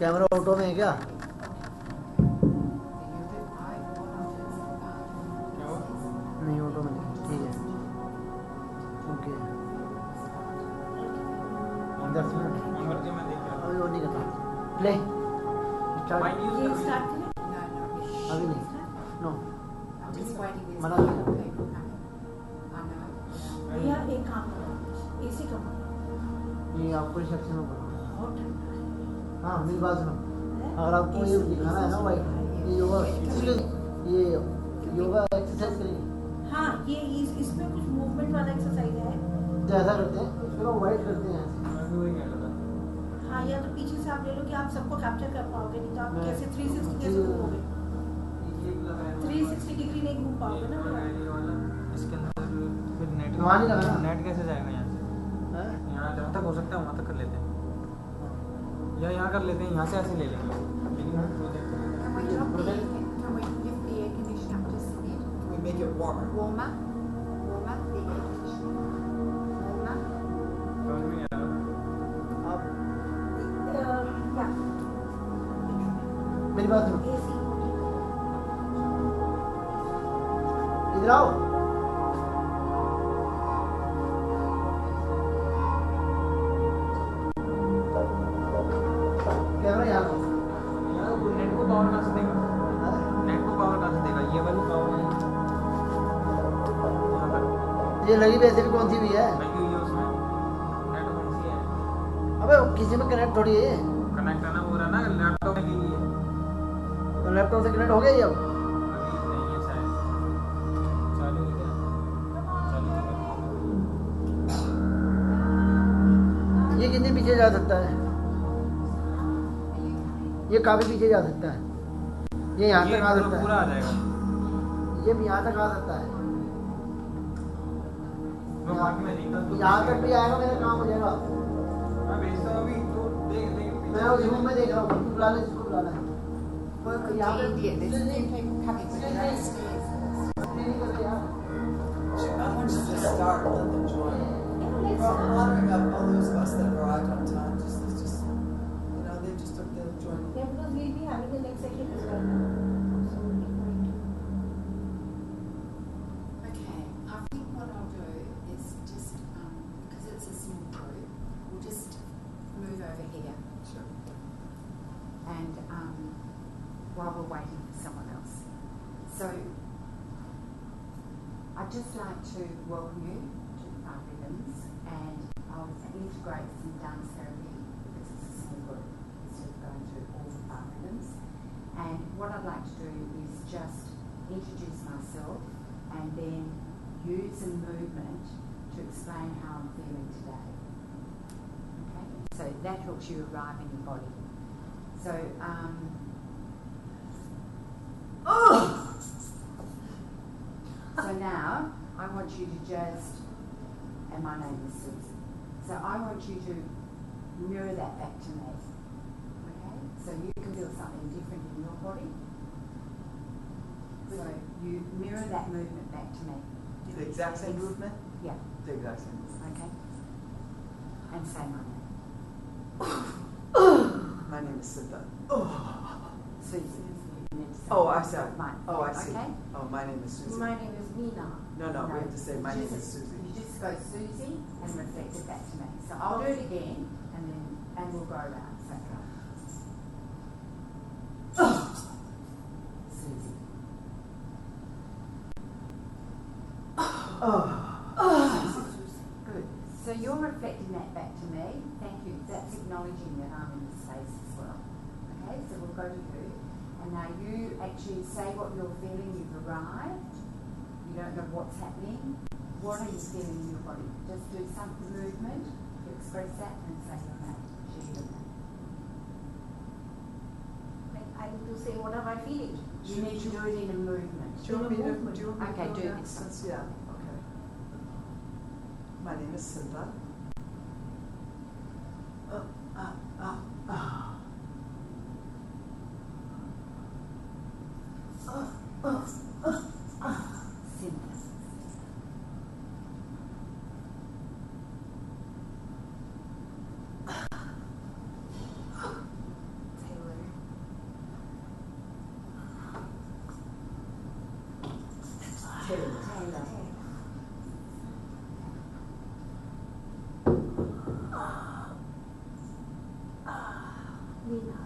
Camera auto में है क्या? नहीं ऑटो में नहीं, ठीक है ओके। 10 मिनट अभी वो नहीं करना। प्ले स्टार्ट अभी नहीं, नो मना नहीं करना। भैया एक काम करो, एसी कम ये आपको रिसेप्शन में करो। हाँ मेरी बात सुनो, अगर आपको ये दिखाना है ना भाई, ये योगा ये योगा एक्सरसाइज करेंगे। हाँ ये इसमें कुछ मूवमेंट वाला एक्सरसाइज है तो ऐसा करते हैं, इसको वाइट करते हैं ऐसे। हाँ या तो पीछे से आप ले लो कि आप सबको कैप्चर कर पाओगे, नहीं तो आप कैसे 360 कैसे घूमोगे? 360 डिग्री नहीं घूम पाओगे ना। इसके अंदर फिर नेट वहाँ नहीं लगा ना? नेट कैसे जाएगा यहाँ से? यहाँ जहाँ तक हो सकता है वहाँ तक कर लेते हैं, या यहाँ कर लेते हैं, यहाँ से ऐसे ले लेंगे। Make it warmer. Warmer, the air conditioning. Warmer. समझ में नहीं आ रहा? या मेरी बात सुनो, एसी इधर आओ। कैमरा यहाँ को। नेट को पावर कहाँ से देगा? नेट को पावर कहाँ से देगा? ये वाली पावर है यहाँ तक ये लगी वैसे भी कौन सी भी है? लगी हुई है उसमें। नेट कौन सी है? अबे किसी में कनेक्ट थोड़ी है। कनेक्ट है ना, वो रहा ना लैपटॉप में की हुई है। तो लैपटॉप से कनेक्ट हो गया ये अब? अभी नहीं है शायद। चालू है क्या? चालू है। ये कितने पीछे जा सकता है? ये काफी पीछे जा सकता है। ये यहाँ तक आ सकता पूरा है। आ जाएगा। ये भी यहाँ तक आ सकता है। मैं बाकी में देखता हूँ। यहाँ तक भी आएगा, मेरा काम हो जाएगा। मैं भेजता हूँ अभी, तो देख मैं उस रूम में देख रहा हूँ, बुला ले जिसको बुलाना है। Welcome यहाँ to पे India. There's new people coming with their own stairs. नहीं कर रहे यार। I want you to just start and let them join. We're honoring up all those of us that have arrived on time. Just they just they'll join. Yeah, because we'll be having the next session as well now. So we'll be going to. Okay, I think what I'll do is just, because it's a small group, we'll just move over here. Sure. And while we're waiting for someone else. So, I'd just like to welcome you to the Five Rhythms, and I'll integrate some dance therapy because it's a small group instead of going through all the Five Rhythms. And what I'd like to do is just introduce myself and then use a movement to explain how I'm feeling today. Okay? So that helps you arrive in your body. So, so now I want you to just, and my name is Suzie. So I want you to mirror that back to me. Okay? So you can feel something different in your body. So you mirror that movement back to me. The exact same movement? Yeah. The exact same movement. Okay? And say my name. My name is Shrestha. Suzie. You need to say Oh, I see. mine. Oh, I see. Okay? Oh, my name is Suzie. My name is Meena. No, we have to say my name is Suzie. You just go Suzie and reflect it back to me. So I'll do it again and we'll go around. So go. Suzie. Good. So you're reflecting that back to me. Thank you. That's acknowledging that I'm in the space as well. Okay, so we'll go to you. And now you actually say what you're feeling. You've arrived. You don't know what's happening. What are you feeling in your body? Just do some movement to express that and say your name. Share your name. Like I need to say what am I feeling? You need to do it in a movement. Do you want me to Okay, do that? this. Since, yeah, okay. My name is Shrestha. Simple. Say Taylor. Nina.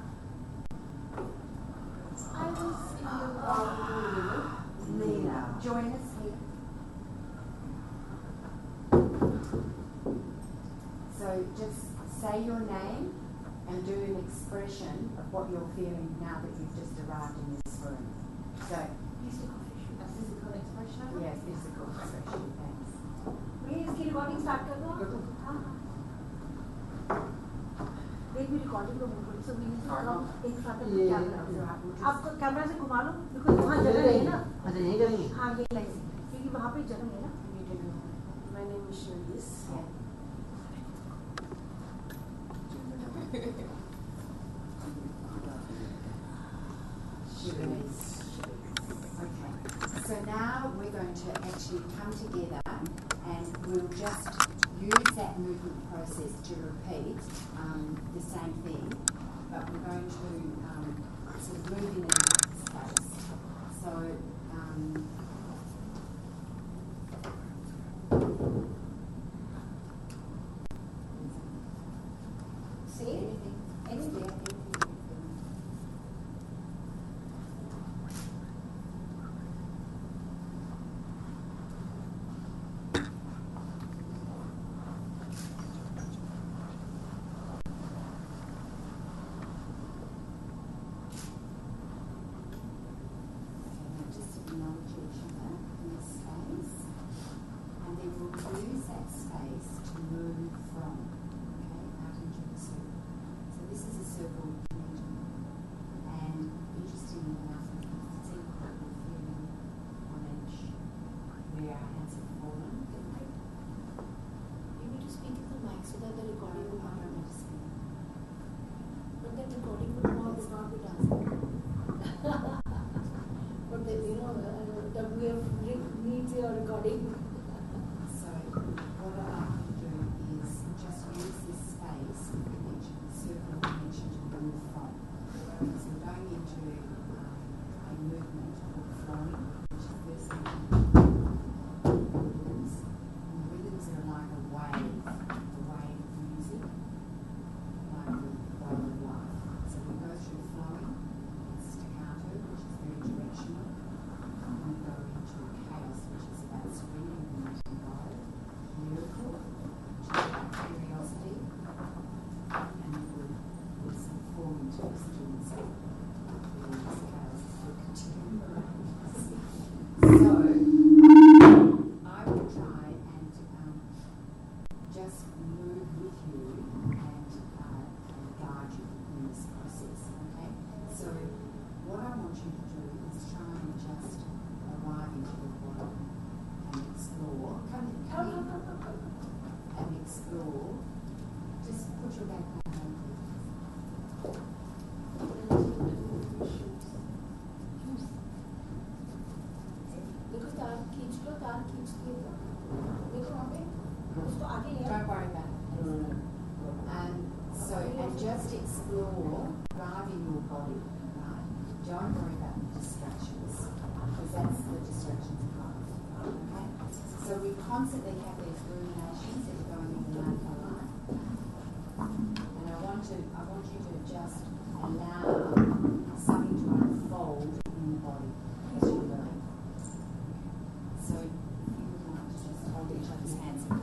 I will see you while Nina. Join us here. So just say your name and do an expression of what you're feeling now that you've just arrived in this room. So, a physical expression? Yes, physical expression, thanks. भैया इसकी recording start कर दो हाँ एक भी recording को बोलो सब मिल एक साथ कैमरा आपको कैमरा से घुमा लो बिकॉज़ वहाँ जगह नहीं है ना अच्छा यही करेंगे हाँ ये लाइन क्योंकि वहाँ पे जगह है ना My name is Shrestha. Okay, so now we're going to actually come together and we'll just use that movement process to repeat the same thing, but we're going to sort of move in and out of space. So, Say anything. just acknowledge each other in the space, and then we'll use that space to move from, out into the circle. So this is a circle dimension, and interestingly enough, you can see what we're feeling on each, where our hands have fallen. You need to speak in the mic so that the recording will not be done. But then recording will not be done. But then WF needs your recording. So what I'd like to do is just use this space, dimension, circle dimension to move from. So we're going into a movement called flowing, which is firstly rhythms. And the rhythms are like a wave of music, like the wave of life. So we go through flowing, staccato, which is very directional. And we go into chaos, which is about surrendering and letting go. Miracle, which is about curiosity. And then we'll some form into stillness. This chaos will continue. So, I will try and just move with you and guide you in this process, okay? So, what I want you to do is try and just arrive into the body and explore. Come and explore. Just put your back down. देखो तार खींच लो तार खींच के देखो वहाँ पे उसको आगे ले Don't worry about it. And just explore, arrive in your body, right? Don't worry about the distractions, because that's the distractions of life. Okay? So we constantly have these ruminations that are going in and out of our life. And I want you to just allow something to unfold in the body as you learn. So if you would like to just hold each other's hands and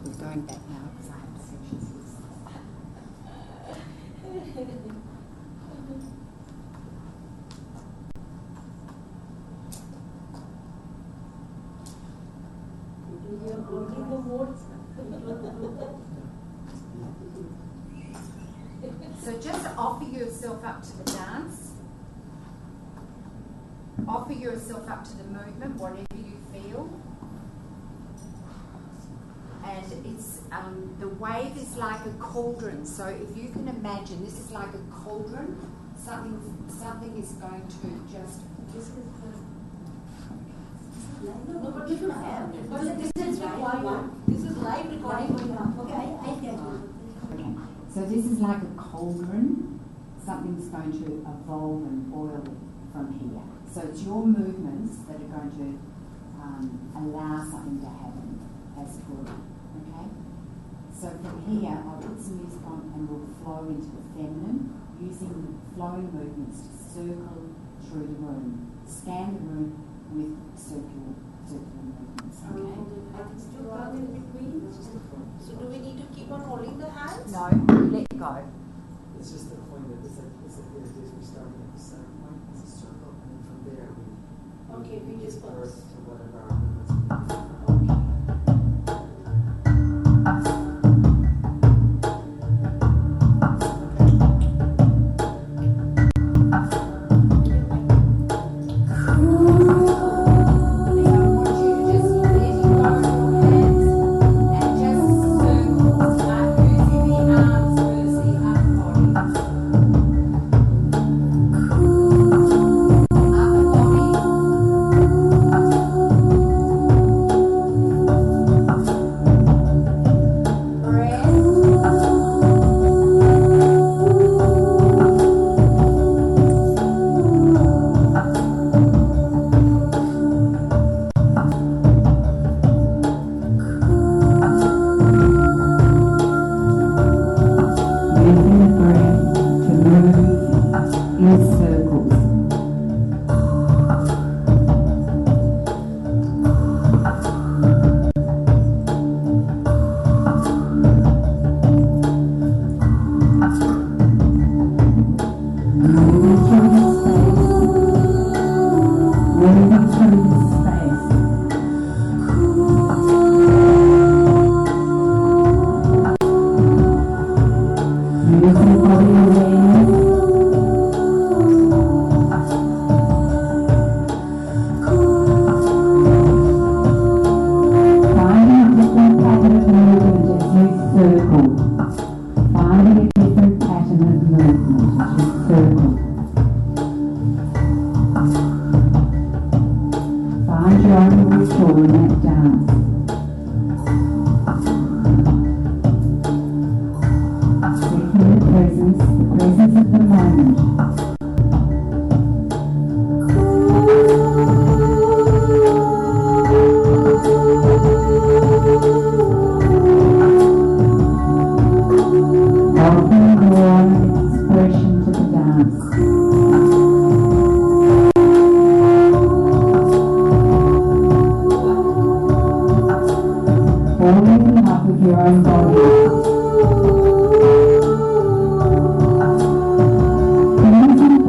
we're going back now because I have sections. You're holding the modes. So just offer yourself up to the dance. Offer yourself up to the movement, whatever you feel. And it's the wave is like a cauldron. So if you can imagine, this is like a cauldron. Something is going to just. No, but you should have. This is required. This is live recording going on. Okay, I get you. Okay. So this is like a cauldron. Something's going to evolve and boil from here. So it's your movements that are going to allow something to happen as it were. Okay? So from here, I'll put some music on and we'll flow into the feminine using flowing movements to circle through the room. Scan the room with circular movements. Okay? Still come in between. So do we need to keep on holding the hands? No, let go. It's just the point that it's like we started at the center point, it's a circle, and then from there we Okay, we give disperse. birth to whatever our movements are. Your own body. Releasing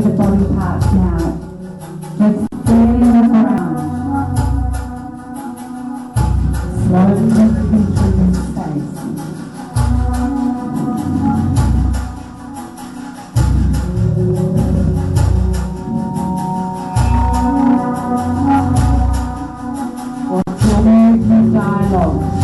the body parts now. Just feeling them around. Slowly moving through this space. What's your movement dialogue?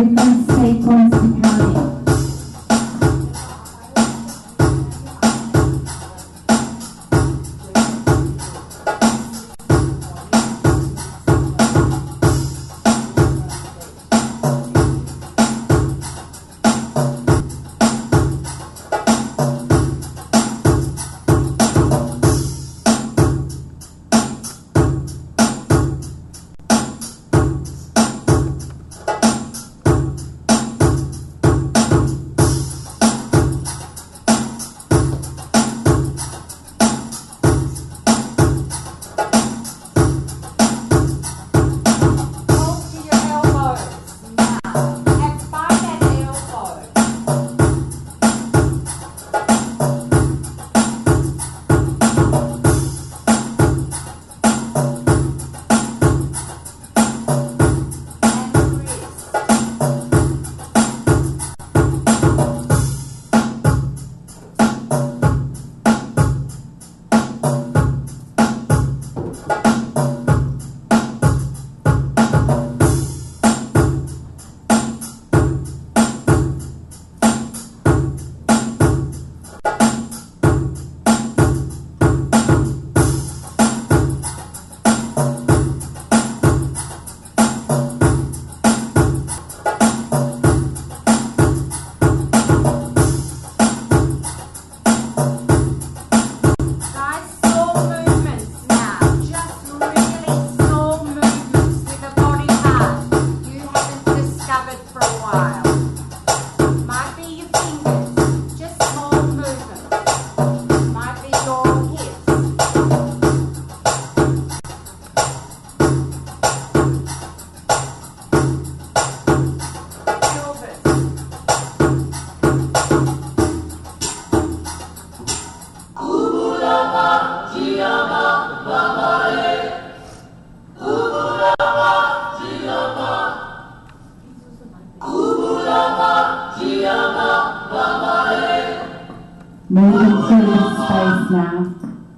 different sequence becoming. Moving through the space now.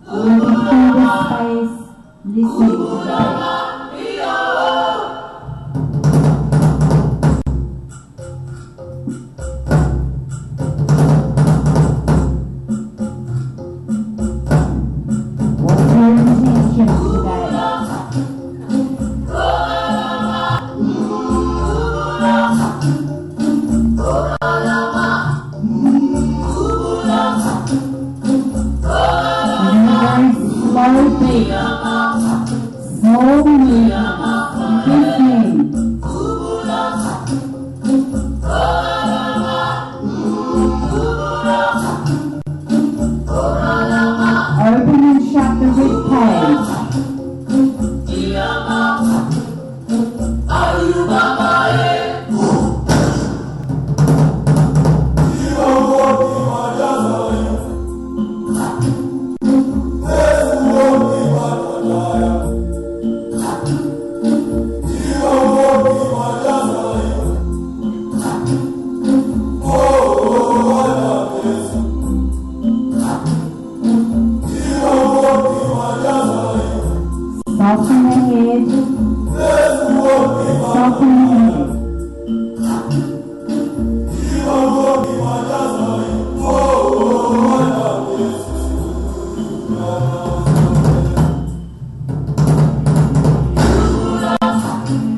Moving through the space, listening to the beat. What's your intention today? Slow beat, small movement, listening. Open and shut the rib cage. Soften the head. Soften the head.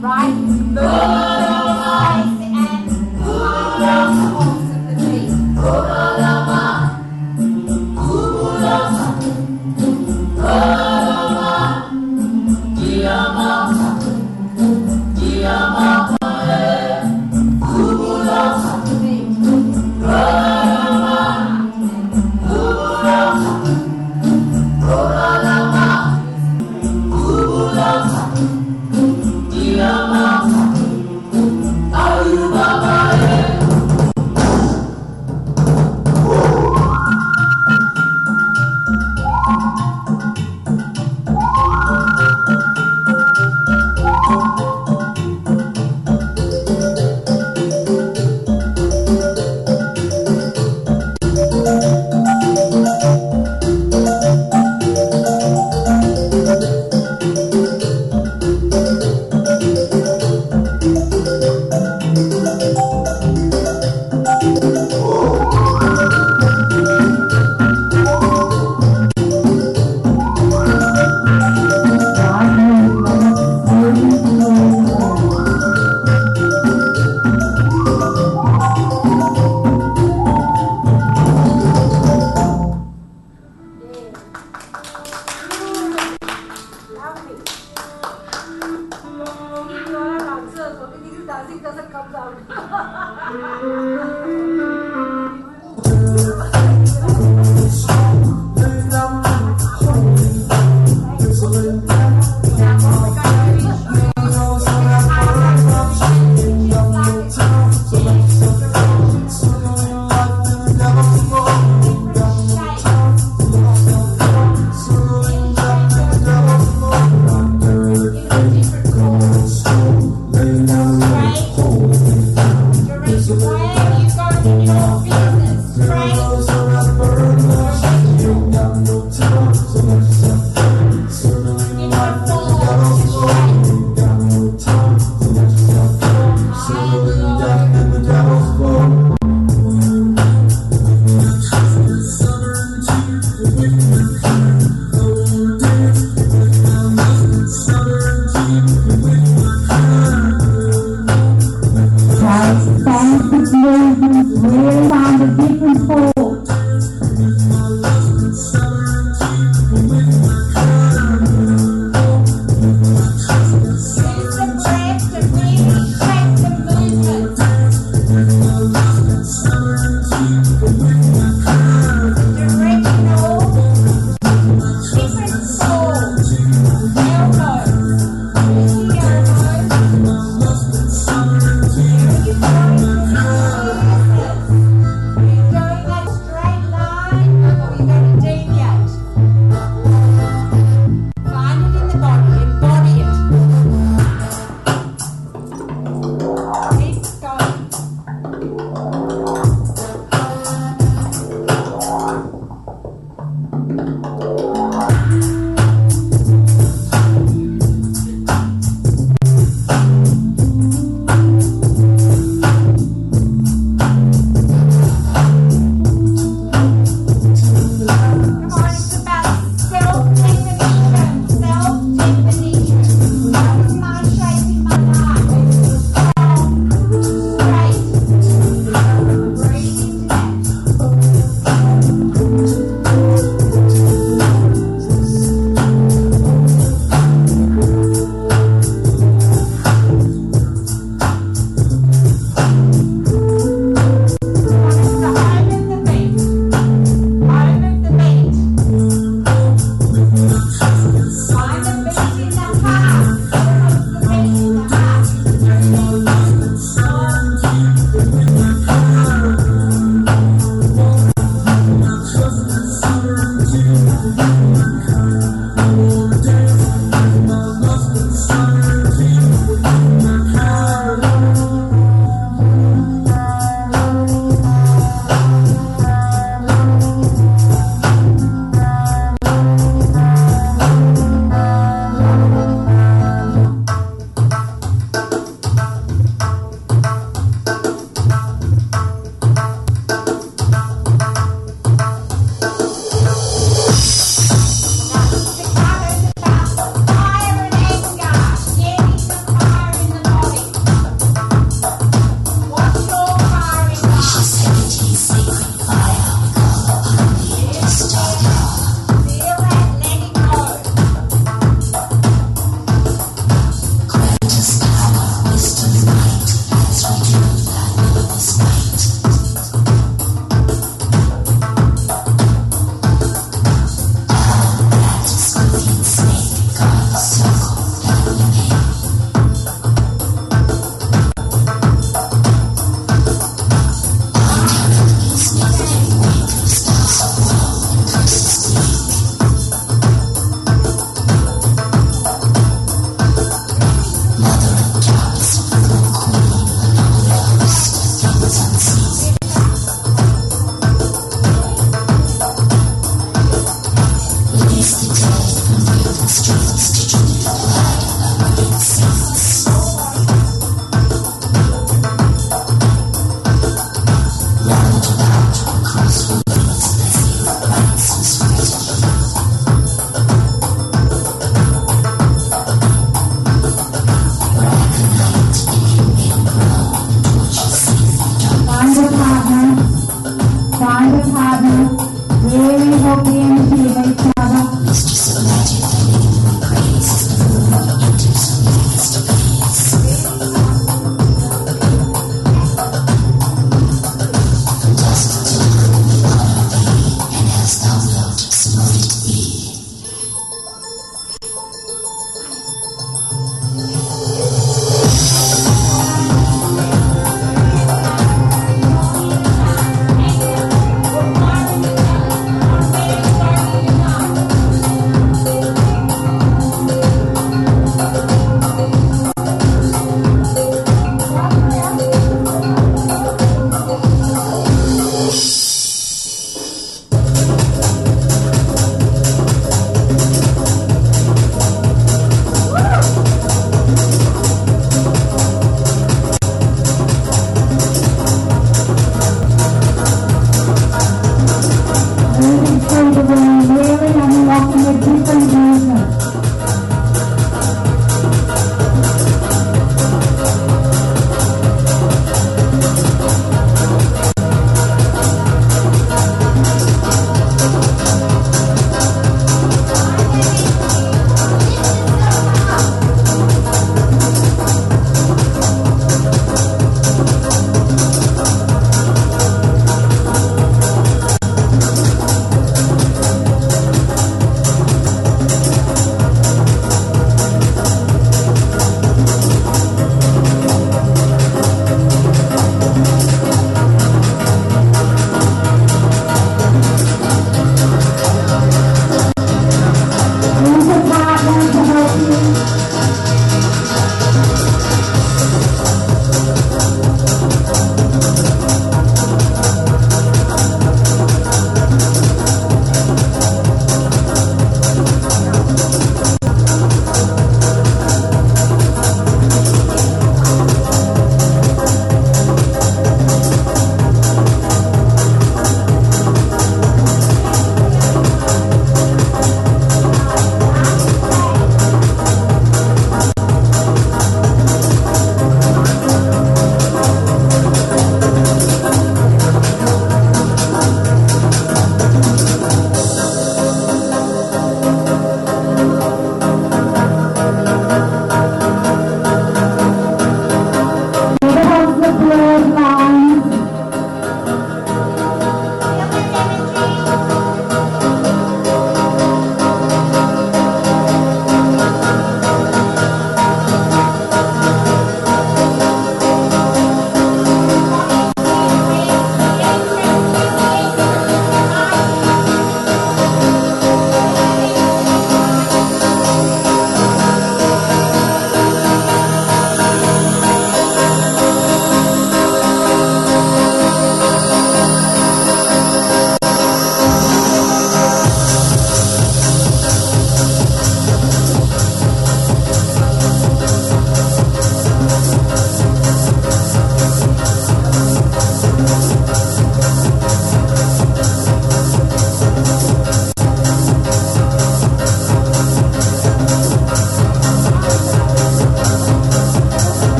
Right, move the face and line the pulse of the beat. Diamant. dancing doesn't come out.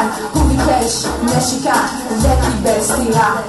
نشكان هو بكاش نشكان ذاتي باستيرا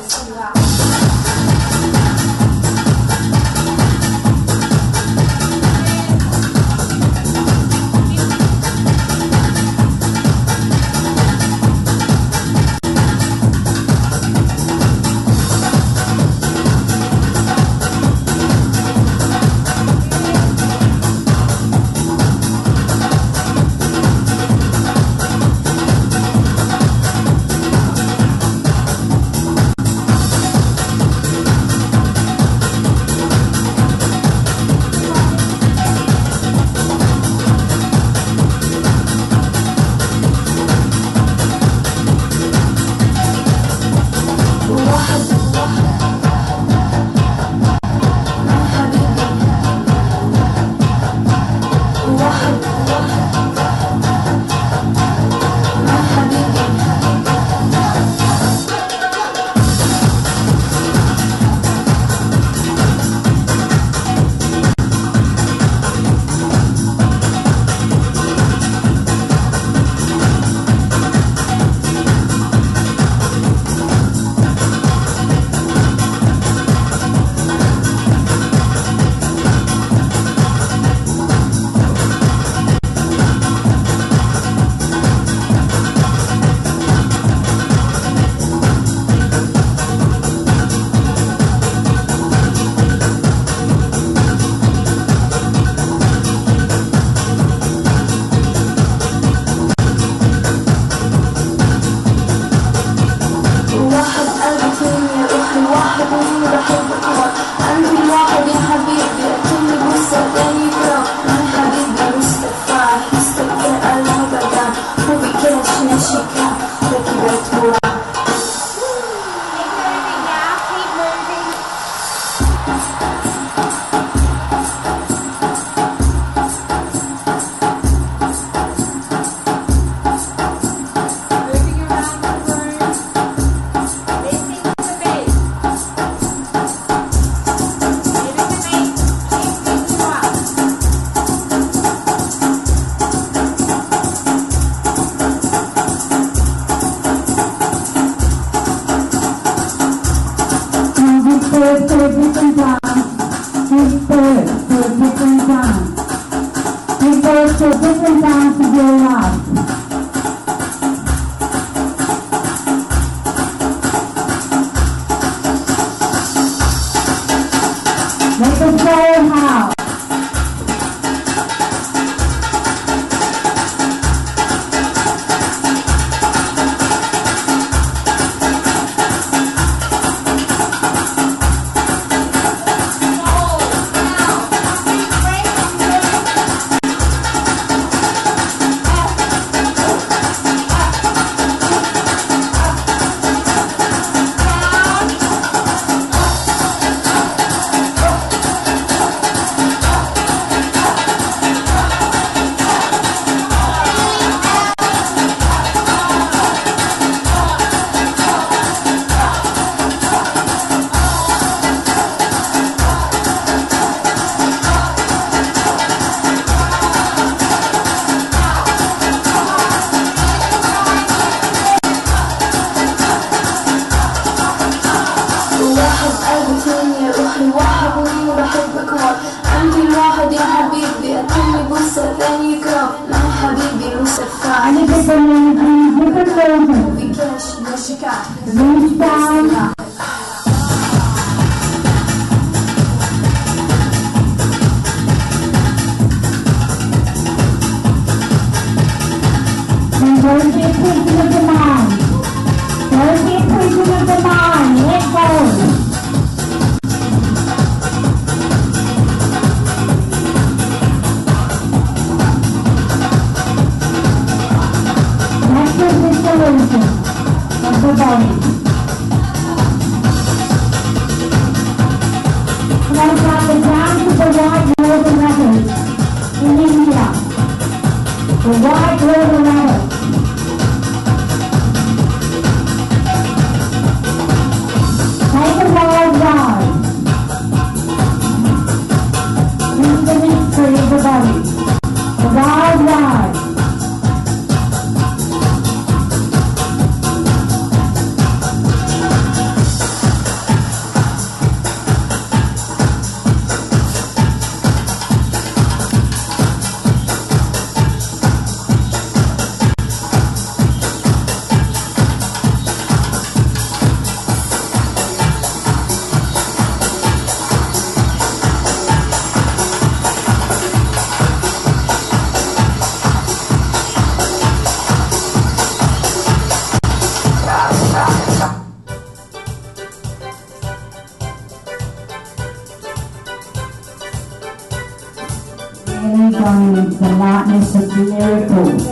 lightness of miracles.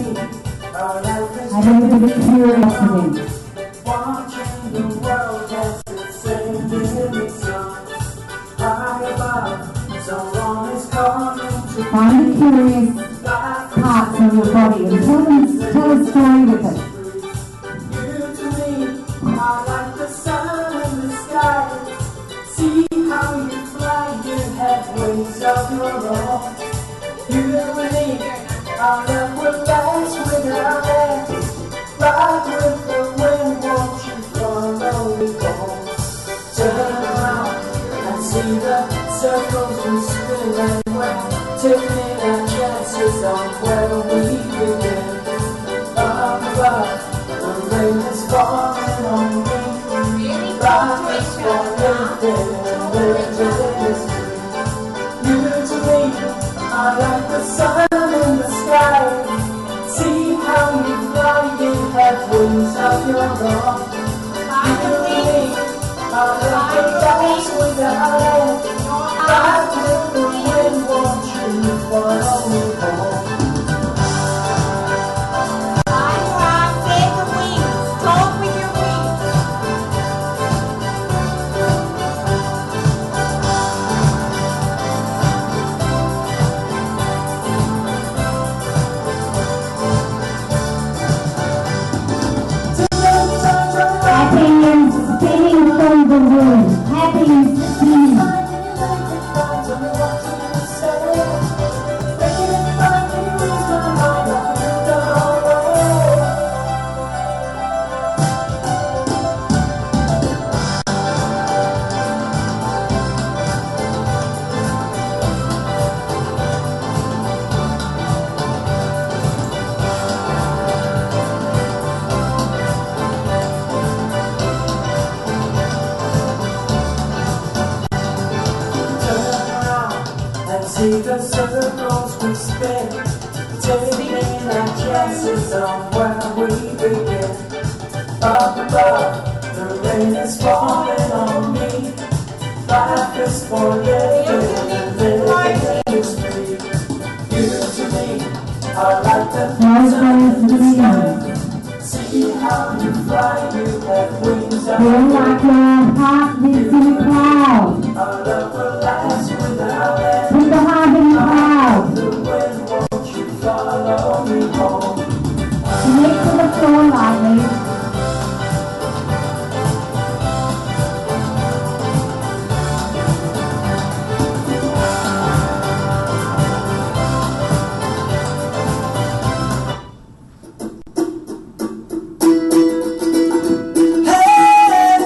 Have you ever experienced them? Watching the world as it sings in its song. High above, someone is coming to Find the curious parts of your body and tell a story with it. you to me are like the sun in the sky. See how you fly, you have wings of your own. You and me, our love will last without end. Ride with the wind, won't you follow me home? Turn around and see the circles we spin, and we're taking our chances on where we begin. Up above, the rain is falling on me. Life is for living and living is free. You to me are like the sun in the sky. See how you fly, you have wings of your own. You and me are like the lights without end. Ride with the wind, won't you follow me home? Spinning from the room, happy spinning. See the circles we spin, taking our chances on where we begin. Up above, the rain is falling on me. Life is for living and living is free. You to me are like the sun in the sky. See how you fly, you have wings of Feel like your heart lives in a cloud. our love will last without end. Put the heart in the cloud. The wind, won't you follow me home? Connect to the floor lightly. Hey,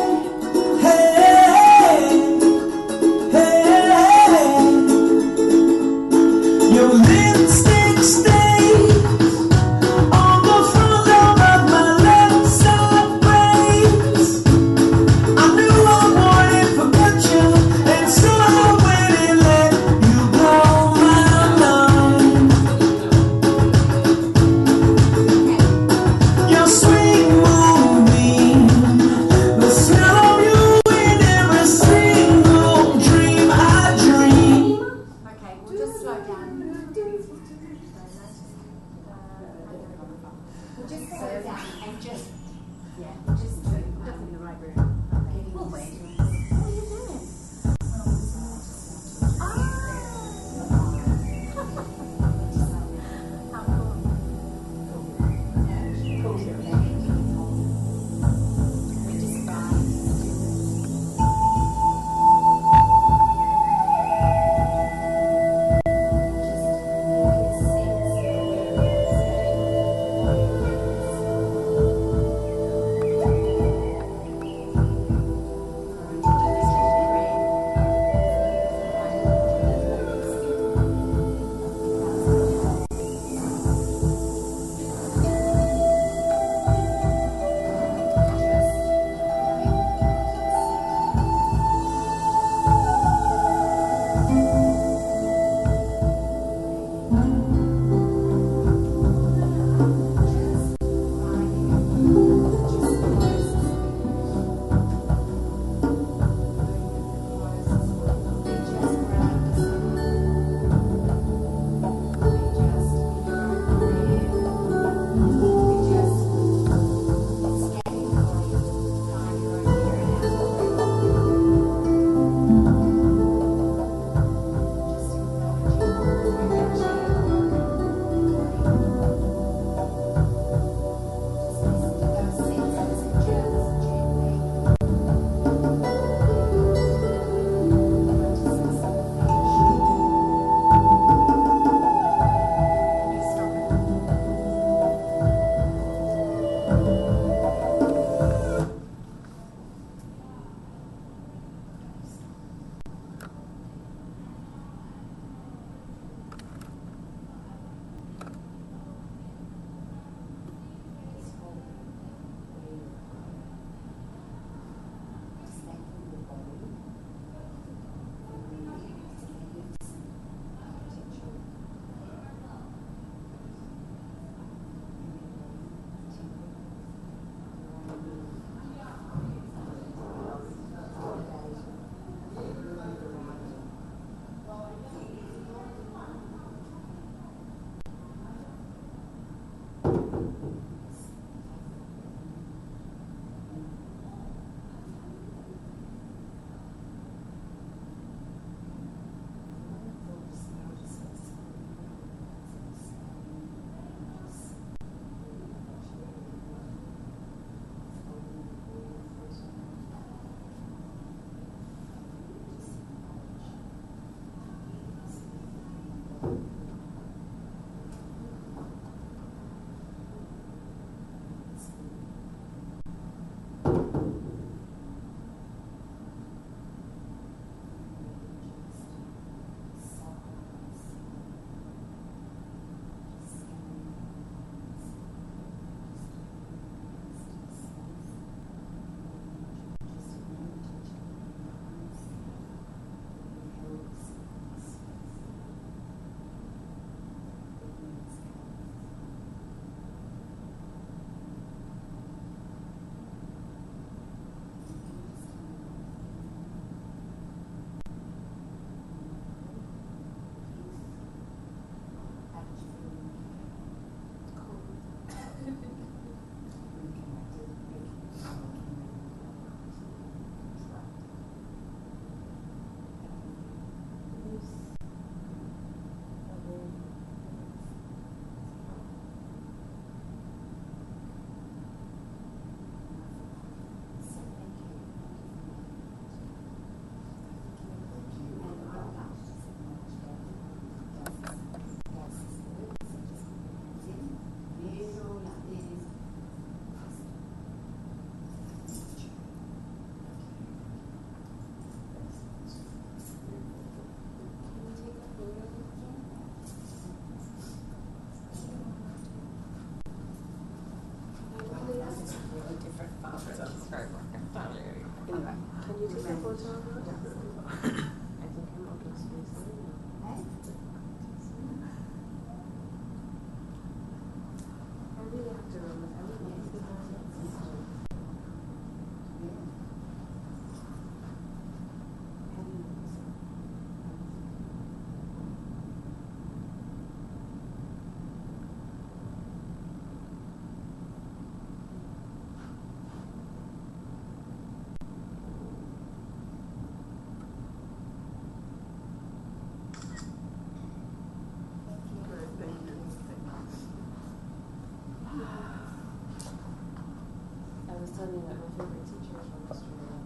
Telling you that my favorite teacher is from Australia.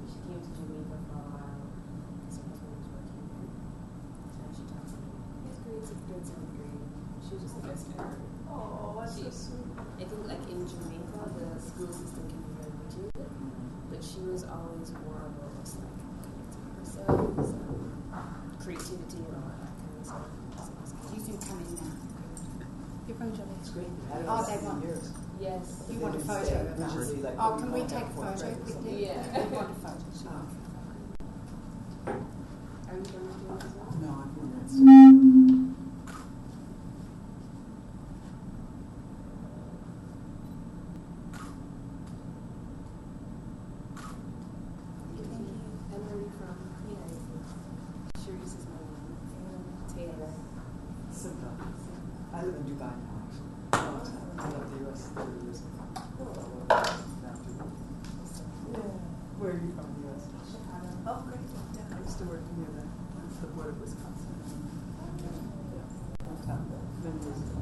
She came to Jamaica for a while because her husband was working there. And she taught me fifth grade, sixth grade, seventh grade. She was just the best ever. Oh, that's so sweet. I think like in Jamaica the school system can be very rigid, but she was always more about just like connecting herself, creativity and all that kind of stuff. You can come in now. You're from Jamaica. It's great. Oh, they want. Yes. You want a photo of us? Oh, can we take a photo quickly? Yeah. We want a photo. Are you going to do it as well? No, I'm doing that. Emily from Sharice's mom. Taylor. Simba. I live in Dubai now, actually. All the time. I love the US 30 years ago. Where are you from, the US? Chicago. Oh, great. Yeah, I used to work near the border of Wisconsin. Many years ago.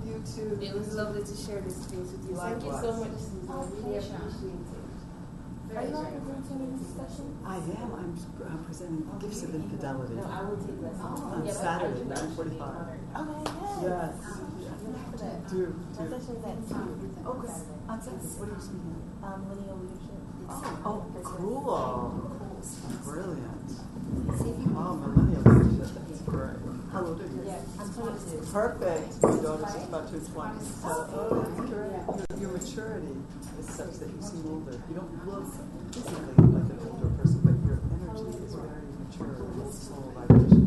You too. It was lovely to share this space with you. Thank you so much, Suzie. I really appreciate it. Are you not presenting a discussion? I am. I'm presenting Gifts of Infidelity No, I will take lessons. on Saturday, 9:45. Oh, Yes. Do. My session's at 2. Oh, good. On Saturday. What are you speaking of? Lineal leadership. Oh, cool. Brilliant. Oh, millennial leadership. That's great. How old are you? I'm 22. Perfect. My daughter's just about to 20. So, that's great. Your maturity is such that you seem older. You don't look physically like an older person, but your energy is very mature. Soul vibration.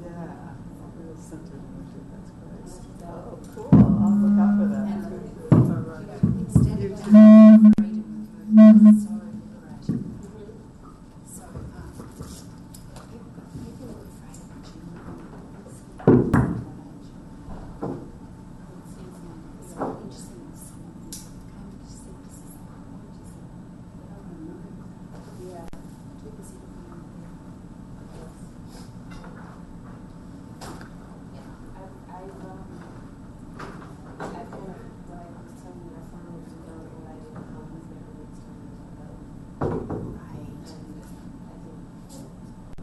Yeah. Real centered energy. That's great. Oh, cool. I'll look out for that. All right. You too.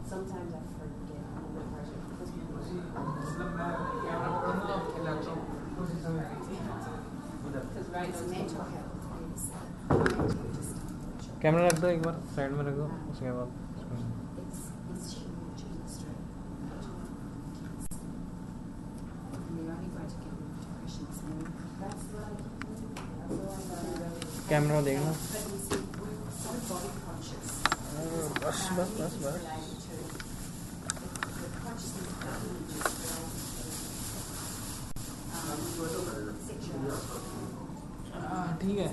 Sometimes I forget under pressure because right It's mental health. Camera रख दो एक बार side में रख दो उसके बाद It's huge in Australia. And they're only going to get rid of depression soon. that's what camera देखना But you see, we're so body conscious. बस बस बस बस Related to the consciousness of the image is related to sexuality. ठीक है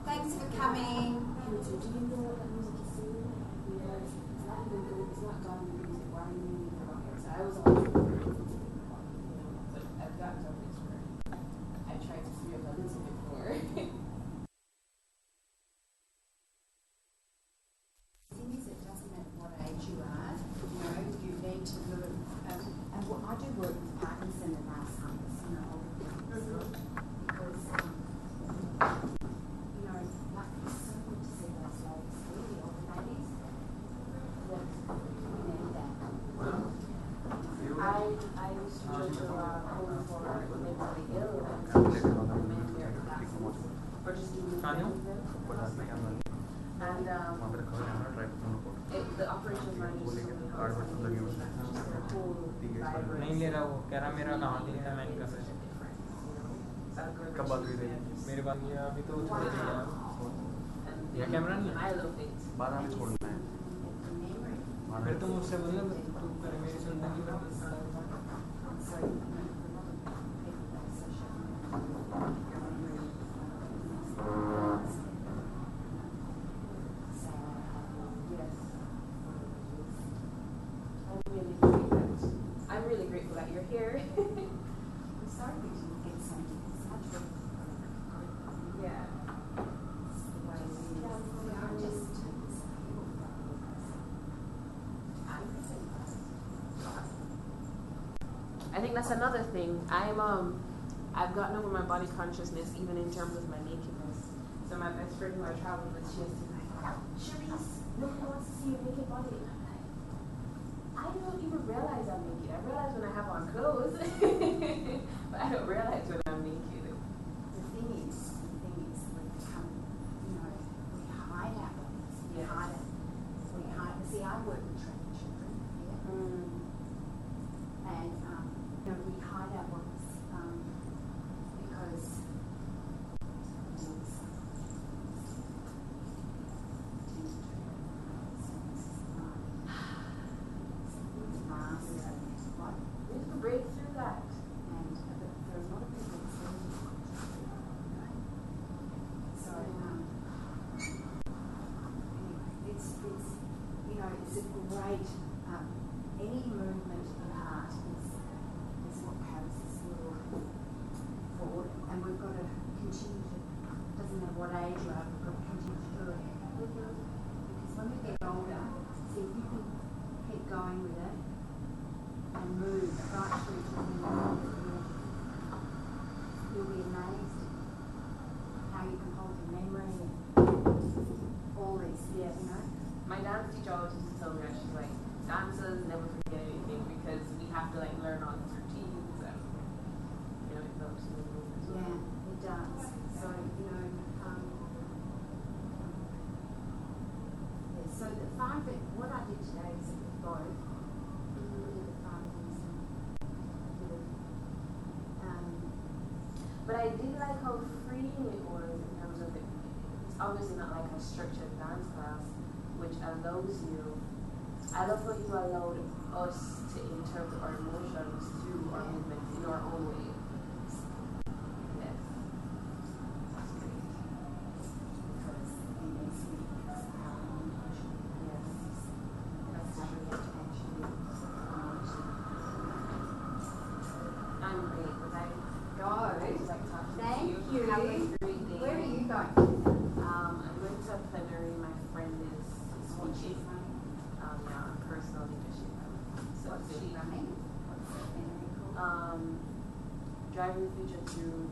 Thanks for coming. Do you know what that music is singing? Because it's not even good, it's not godly music. Why are you moving around here? So I was always but I've gotten to a place where I tried to free up a little bit more. The thing is, it doesn't matter what age you are, you need to look at, and what I do work with Parkinson and Alzheimer's, older people, because, like, it's so good to see those ladies here, the older ladies, that we need that. to a home for mentally ill and men wear glasses or just do movement with them. And the operations manager told me how it's just their whole vibrance. नहीं ले रहा वो कह रहा मेरा कहाँ दिखता है मैं नहीं कर रहा कब बात हुई रही मेरे पास ये अभी तो छोड़ दिया ये कैमरा नहीं I love it. बारह में छोड़ना है फिर तुम उससे बोलना तू कर मेरी जिंदगी में I'm really grateful that you're here. I'm sorry that you get something such a Yeah. I think that's another thing. I've gotten over my body consciousness even in terms of my nakedness. So my best friend who I traveled with, she has to be like, Sharice, nobody wants to see your naked body. And I'm like, I don't even realize I'm naked. I realize when I have on clothes, but I don't realize when I'm naked. The thing is, we become, we hide our bodies. We hide it. See, I work with training children, and we hide our bodies because We need to break through that. And there's a lot of people that say, so anyway, it's a great any movement in art is what carries us forward, and we've got to continue to. Doesn't matter what age you are, we've got to continue to do it. Because when we get older, see if you can keep going with it and move right through to the end, you'll be amazed how you can hold your memory and all these things, My dance teacher always used to tell me that she's like, dancers never forget anything because we have to like learn all these routines and it helps you move as well. Yeah, it does. So, so the five that what I did today is both. But I did like how freeing it was in terms of it's obviously not like a structured dance class, which allows you. I love how you allowed us to interpret our emotions through our movements in our own way. Yes. That's great. Because it makes me our own emotion. Yes. That's How we true. get to actually I'm great, but I go. like talking Thank to you. Have a great day. Where are you going? I'm going to a plenary. My friend is speaking. Personal leadership. So What's she running? What's the plenary called? Driving the future through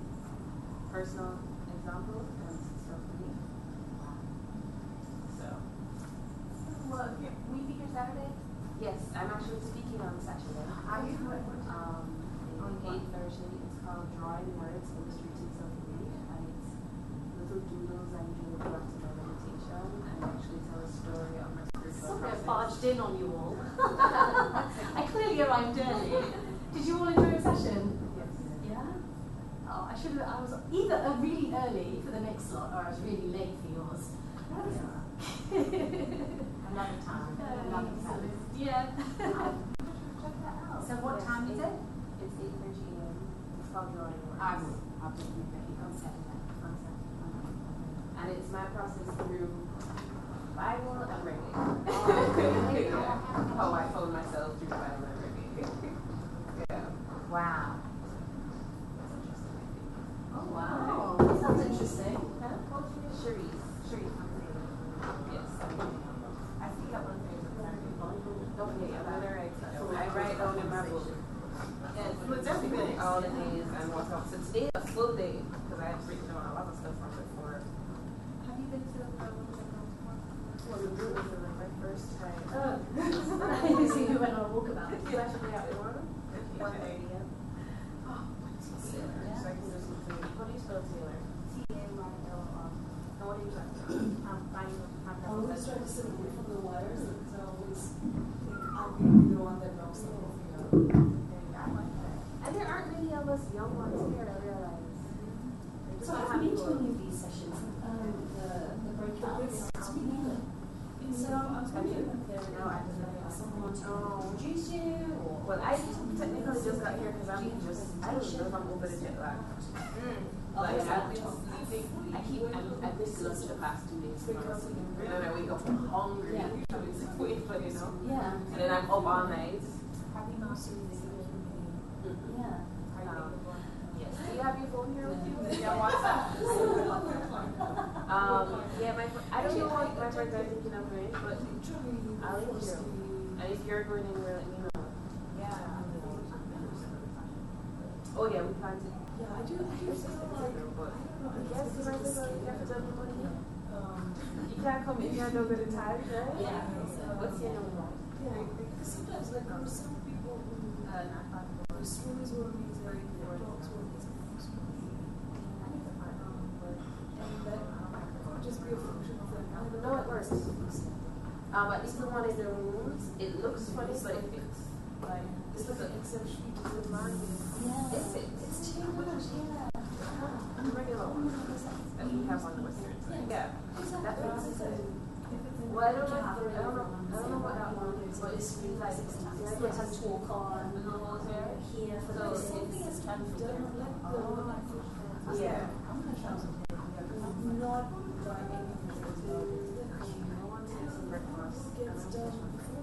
personal example and self-belief. So, well, we feature Saturday? Yes, I'm actually speaking on Saturday. Are you? On 8 Thursday, it's called Drawing Words, Illustrating Self-Belief, and it's little doodles I usually do after my meditation, and I actually tell a story of my spiritual process. Barged in on you all. I clearly arrived early. Did you all enjoy your session? Yes. Yeah? Oh, I was either really early for the next slot or I was really late for yours. Another time. Another time. Yeah. Check that out. So what time is it? It's 8:30 a.m. It's called Drawing Words. I will. I'll definitely be on Saturday. And it's my process through Bible and reggae. Really? Yeah. How I found myself through Bible and reggae. Yeah. Wow. That's interesting, I think. Oh, wow. That sounds interesting. Sharice. Yes. I speak at one thing. Don't forget, I'm gonna write stuff. I write down in my book. Yes, it's everything. All the days and what's up. So today is a full day because I've written down a lot of stuff from before. Have you been to the Well, the room was like my first time. I didn't see who went on a walkabout. You actually out in Orlando? 1:30 a.m. Taylor. So I can just look for you. How do you spell Taylor? T-A-Y-L-R. And what do you like? I'm always trying to sit away from the wires because I always think I'll be the one that knocks the whole thing out. I like that. And there aren't many of us young ones here, I realize. So I've been to any of these sessions, the breakouts. It's really good. So I was wondering if there were someone to introduce you or... Well, I technically just got here because I don't know if I'm over the jet lag. Like, I've been sleeping, I've missed lunch the past 2 days. And then I wake up hungry, usually but you know? Yeah. And then I'm up all night. Happy Masters. Yeah. Yes. Do you have your phone here with you? Yeah, WhatsApp. I don't know what my friends are thinking of doing, but I'll let you know. And if you're going anywhere, let me know. Yeah. Oh yeah, we plan to. Yeah, I do feel like, Yes, you might as well get the money. You can't come if you have no good time, right? Yeah. What's your number? yeah, because sometimes like there are some people who their stories were amazing, their talks were amazing. And that could just be a function of like, I don't No, it works. At least the one in the rooms, it looks funny, but it fits. Like, it's like an Excel sheet to the mind. Yeah. it fits. It's too much, yeah. The regular one that we have on the western side. Yeah, that fits. Well, I don't know what that one is, but it's really like, What have talk on the logos there. here for So those it's things. yeah. Not by any means. No one takes some breakfast.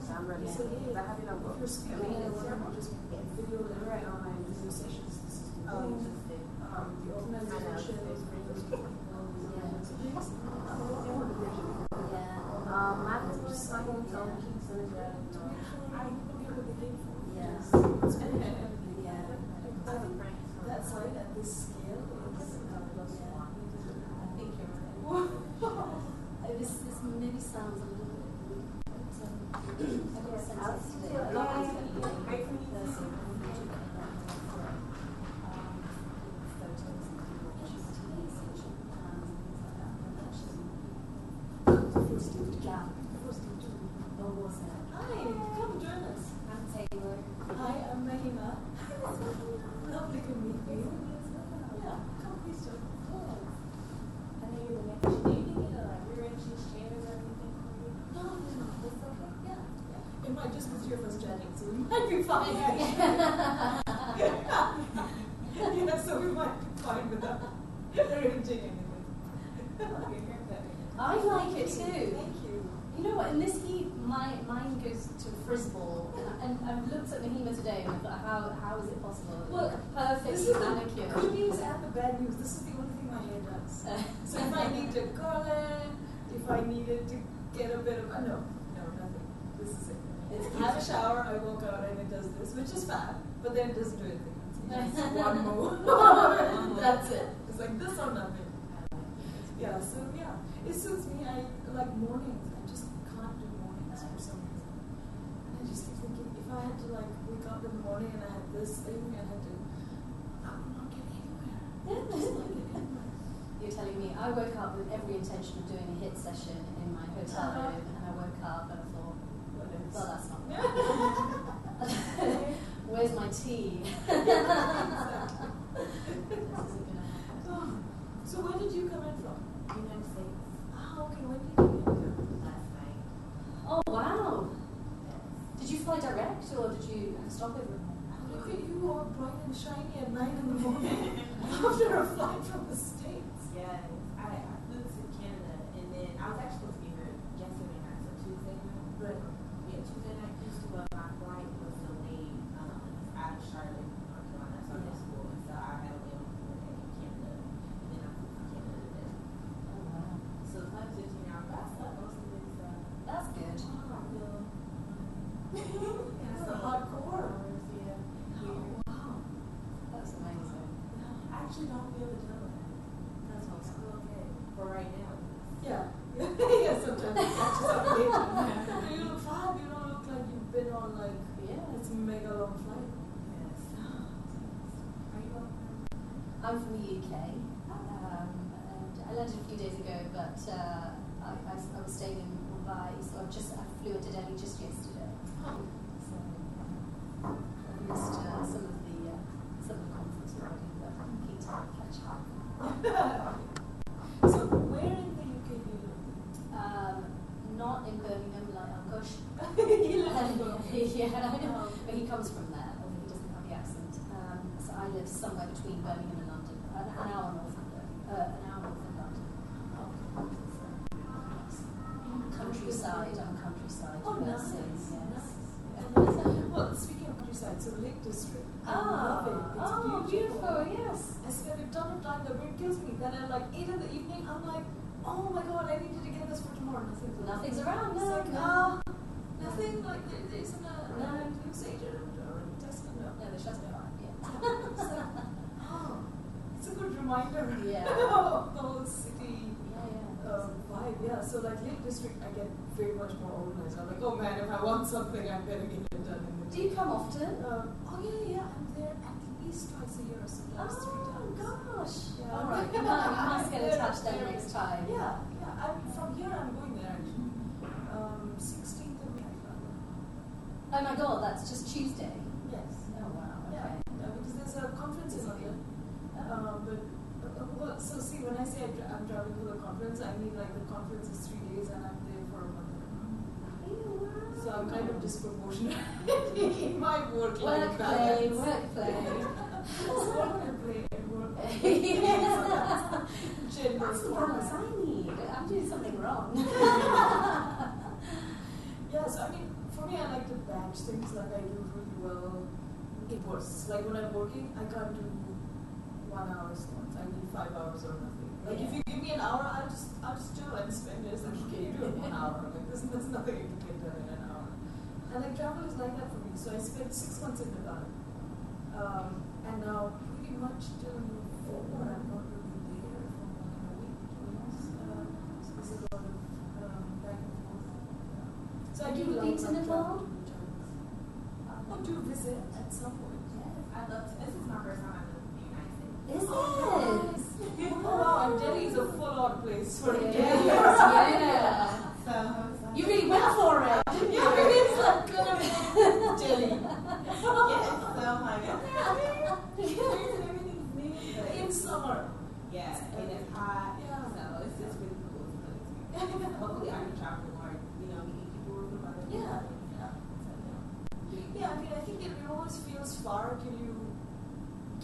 So I'm ready. I have it on book. If you're speaking or just video and online video sessions, this is the organization is My husband's my hometown, Kingston is right. Yes. Yeah. I think that side at this scale is I think you're right. This maybe sounds a little bit I got a sense yesterday. A lot of these Great for you. photos and photos and pictures to these ancient plans and things like that. But that's just yeah. What was it? Hi, come join us. I'm Taylor. Hi, I'm Mahima. Lovely to meet you. Yeah, come please join. I know you're the next dating it, or like rearranging chairs or anything for you. No, that's okay. Yeah. It might just be your first chatting, so we might be fine. Yeah, so we might be fine without arranging anything. I like it too. Thank you. You know what? In this heat, mine goes to frisball, and I've looked at Mahima today and I thought, how is it possible? Well, Perfectly this is manicured. the good news and the bad news. This is the only thing my hair does. So if I need to curl it, if I needed to get a bit of no, nothing. This is it. I have a shower, I walk out, and it does this, which is fab, but then it doesn't do anything. It's just one move. That's it. It's like this or nothing. Yeah, so yeah, it suits me. I like mornings. I just can't do mornings for some reason. And I just keep thinking, if I had to like wake up in the morning and I had this thing, I would not get anywhere. Just not get anywhere. You're telling me I woke up with every intention of doing a hit session in my hotel room, and I woke up and I thought, well, that's not where's my tea? This isn't gonna happen. So where did you come in from? United States. Okay, when did you get here? Last night. Oh wow! Did you fly direct or did you stop over? Look at you all bright and shiny at 9 in the morning after a flight from the States. Yes. I flew to Canada and then I was actually supposed to be here yesterday night, so Tuesday night. Right. Yeah, Tuesday night used to my flight was delayed out of Charlotte, North Carolina, so I was school, and so I had a layover in Canada, and then I flew to Canada today. Oh wow! So the flight was 15 hours, but I slept most of it, so That's good. I feel That's the hardcore. hours, yeah. Here. Wow. That's amazing. I actually don't feel the jet lag. That's It's awesome. still okay for right now. Yeah. Yeah, sometimes it catches up later. You look fab, you don't look like you've been on like Yeah. it's a mega long flight. Yes. Are you up? I'm from the UK, and I landed a few days ago, but I was staying in Mumbai, so I flew into Delhi just yesterday. So I missed some of the conference already, but I'm keen to catch up. So where in the UK do you live? Not in Birmingham like Ankush. He lives in Birmingham. Yeah, but he comes from there, although he doesn't have the accent. So I live somewhere between Birmingham and London, an hour north of London. Countryside, I'm countryside. Oh, nice. Yes. Well, speaking of countryside, so Lake District. I Ah, love it. It's beautiful, yes. I spend a ton of time there, but it kills me. Then at like 8 in the evening, I'm like, oh my god, I needed to get this for tomorrow. Nothing's around, It's no. like, No. nothing, like there isn't a news agent or a Tesla, no. No, the Shrestha part, yeah. It's like, oh, it's a good reminder Yeah. of the whole city Yeah. vibe. Yeah, so like Lake District, I get very much more organized. I'm like, oh man, if I want something, I better get it done in the Do you come often? oh yeah, I'm there at least twice a year, sometimes 3 times. Oh gosh. Yeah. All right, you must get in touch then next time. Yeah. From here, I'm going there actually. 16th of May. Oh my god, that's just Tuesday. Yes. Oh wow. Yeah. Okay. Because there's a conference in London. Well, so see, when I say I'm traveling for the conference, I mean like the conference is 3 days and I'm there for a month. So I'm kind of disproportionate in my work-life balance. Work play. Work and play and work. That's the balance I need. I'm doing something wrong. Yeah, so I mean, for me, I like to batch things like I do really well in bursts. Like when I'm working, I can't do 1 hour slots. I need 5 hours or nothing. Like if you give me an hour, I'll just chill and spend it. It's like, okay, you do it 1 hour. Like there's nothing you can get done in an hour. And like travel is like that for me. So I spent 6 months in Nepal. And now pretty much till November, I'm not really there for more than a week, 2 weeks. So there's a lot of back and forth. So I do Have you love been to Nepal? Oh, do visit at some point. I love to. This is my first time I've been to the United States. Is it? Oh, wow, and Delhi is a full-on place for it. Yeah. So You really went for it, didn't you? It's like gonna be Delhi. yes, so I'm like, okay, everything's new. But In summer. yeah, and it's hot. Yeah. So it's just really cool to experience. Hopefully I can travel more, meeting people from other Yeah. So, Yeah, I mean, I think it always feels far till you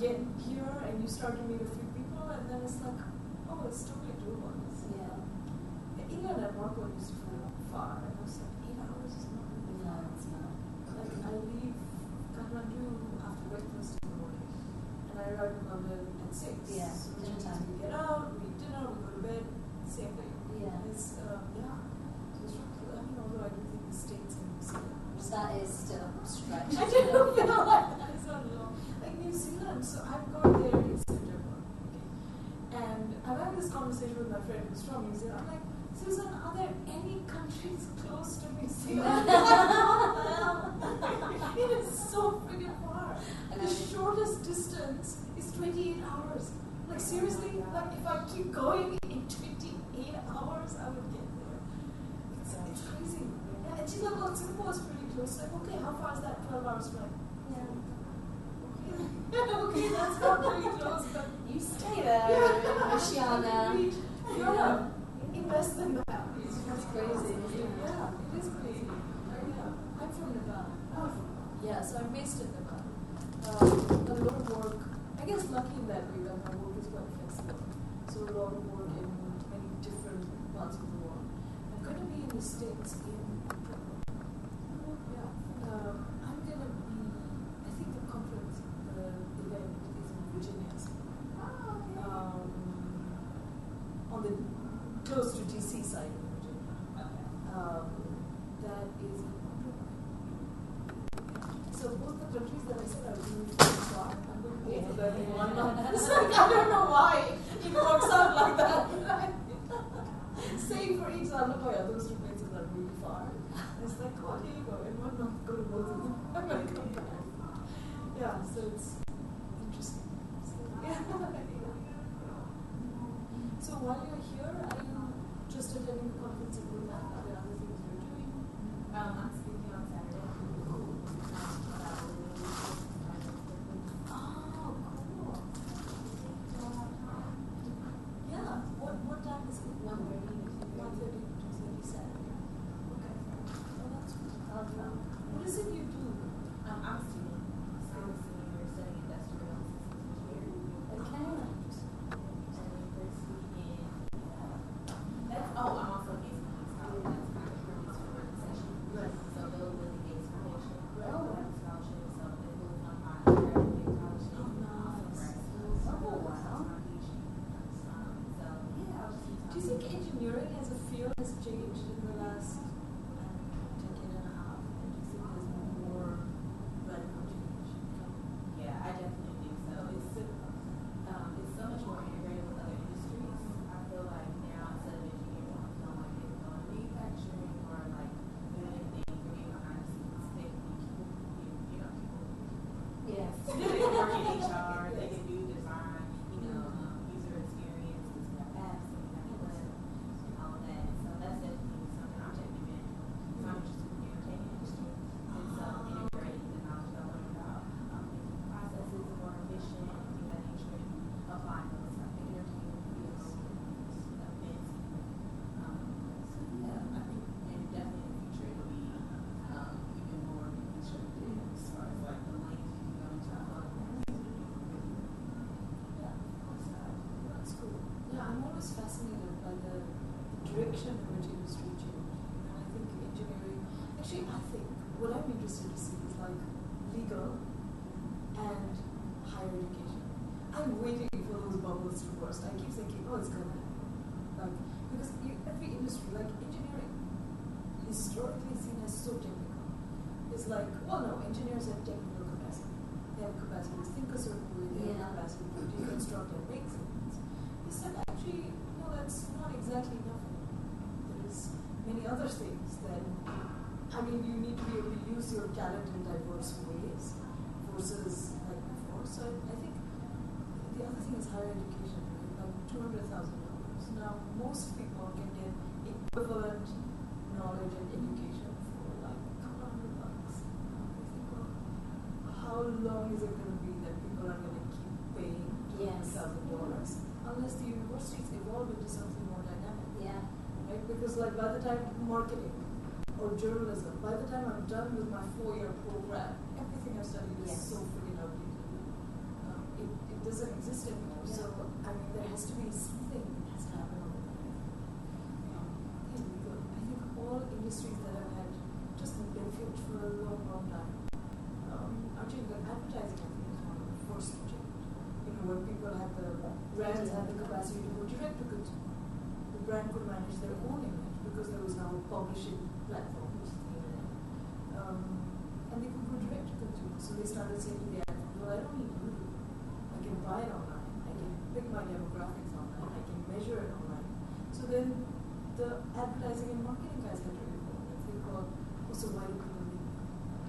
get here and you start to meet a few people, and then it's like, oh, it's totally doable. Yeah. England at one point used to feel far, and I was like, 8 hours is not really No, far. it's not. Like, I leave Kathmandu after breakfast in the morning, and I arrive in London at 6. Yeah, So dinner which means time. we get out, we eat dinner, we go to bed, same thing. Yeah. It's, yeah. So it's really, I mean, although I do think the States and New Zealand. That is still a stretch. I don't feel like that is not long. Like New Zealand, so I've gone there in September. Okay. And I'm having this conversation with my friend who's from New Zealand. I'm like, Susan, are there any countries close to New Zealand? It is so freaking far. The shortest distance is 28 hours. Like seriously, like if I keep going in 28 hours, I would get there. It's crazy. Yeah, and she's like, well, Singapore is pretty close. Like, okay, how far is that? 12 hours flight. Yeah. Okay, that's not very close, but You stay there, Oceania. yeah. Invest in that. That's crazy. Yeah, it is crazy. Yeah. I'm from Nepal. Yeah, so I'm based in Nepal. A lot of work, I guess lucky in that way that my work is quite flexible. So a lot of work in many different parts of the world. I'm going to be in the States in October. Yeah. I'm going to be, I think the conference, the event is in Virginia. On the close to DC side of Virginia. That is in October. So both the countries that I said are really far. I'm going to go for them in 1 month. It's like, I don't know why it works out like that. Saying for example, oh yeah, those 2 places are really far. It's like, oh, here you go. In 1 month, go to both of them. I'm going to come back. Yeah, so it's interesting. So, yeah. was fascinated by the direction in which industry changed. And I think engineering, actually I think what I'm interested to see is like legal and higher education. I'm waiting for those bubbles to burst. I keep thinking, oh, it's gonna happen. Like, because every industry, like engineering, historically seen as so technical. It's like, oh no, engineers have technical capacity. They have capacity to think a certain way, they have capacity to deconstruct and make things. He said, actually, no, that's not exactly enough. There's many other things that, I mean, you need to be able to use your talent in diverse ways versus like before. So I think the other thing is higher education, right? Like $200,000. Now, most people can get equivalent knowledge and education for like a couple $100. You think, well, how long is it going to be that people are going to keep paying $200,000 unless the universities evolve into something more dynamic? Yeah. Right? Because like by the time marketing or journalism, by the time I'm done with my 4-year program, everything I've studied is so freaking outdated. It doesn't exist anymore. So I mean, there has to be something that has to happen over there. I think all industries that have had just benefit for a long, long time. Actually, the advertising, I think, is one of the first to change. You know, when people had the brands had the capacity to go direct to consumer. The brand could manage their own image because there was now a publishing platform, which is the internet. And they could go direct to consumer. So they started saying to the ad, well, I don't need you. I can buy it online. I can pick my demographics online. I can measure it online. So then the advertising and marketing guys had to evolve and think, well, so why do people need me?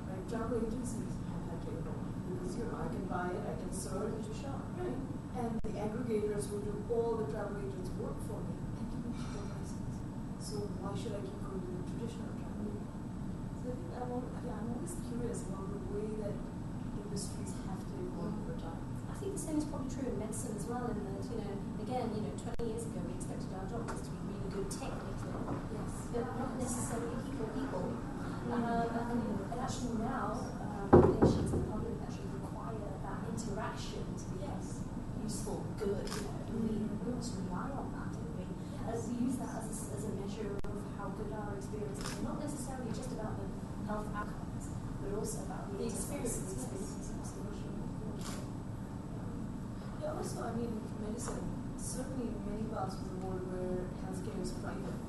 Right? Travel agencies have had to evolve because, you know, I can buy it, I can search, shop, right? And the aggregators who do all the travel agents work for me and give me cheaper prices. So why should I keep going to the traditional travel agent? So I think I'm always curious about the way that industries have to evolve over time. I think the same is probably true in medicine as well, in that, you know, again, 20 years ago we expected our doctors to be really good technically, but not necessarily people. And actually now, patients and the public actually require that interaction to be useful, good, and we almost rely on that, don't we? As we use that as a measure of how good our experience is, not necessarily just about the health outcomes, but also about the experiences. Yeah, also, I mean, medicine, certainly in many parts of the world where healthcare is private,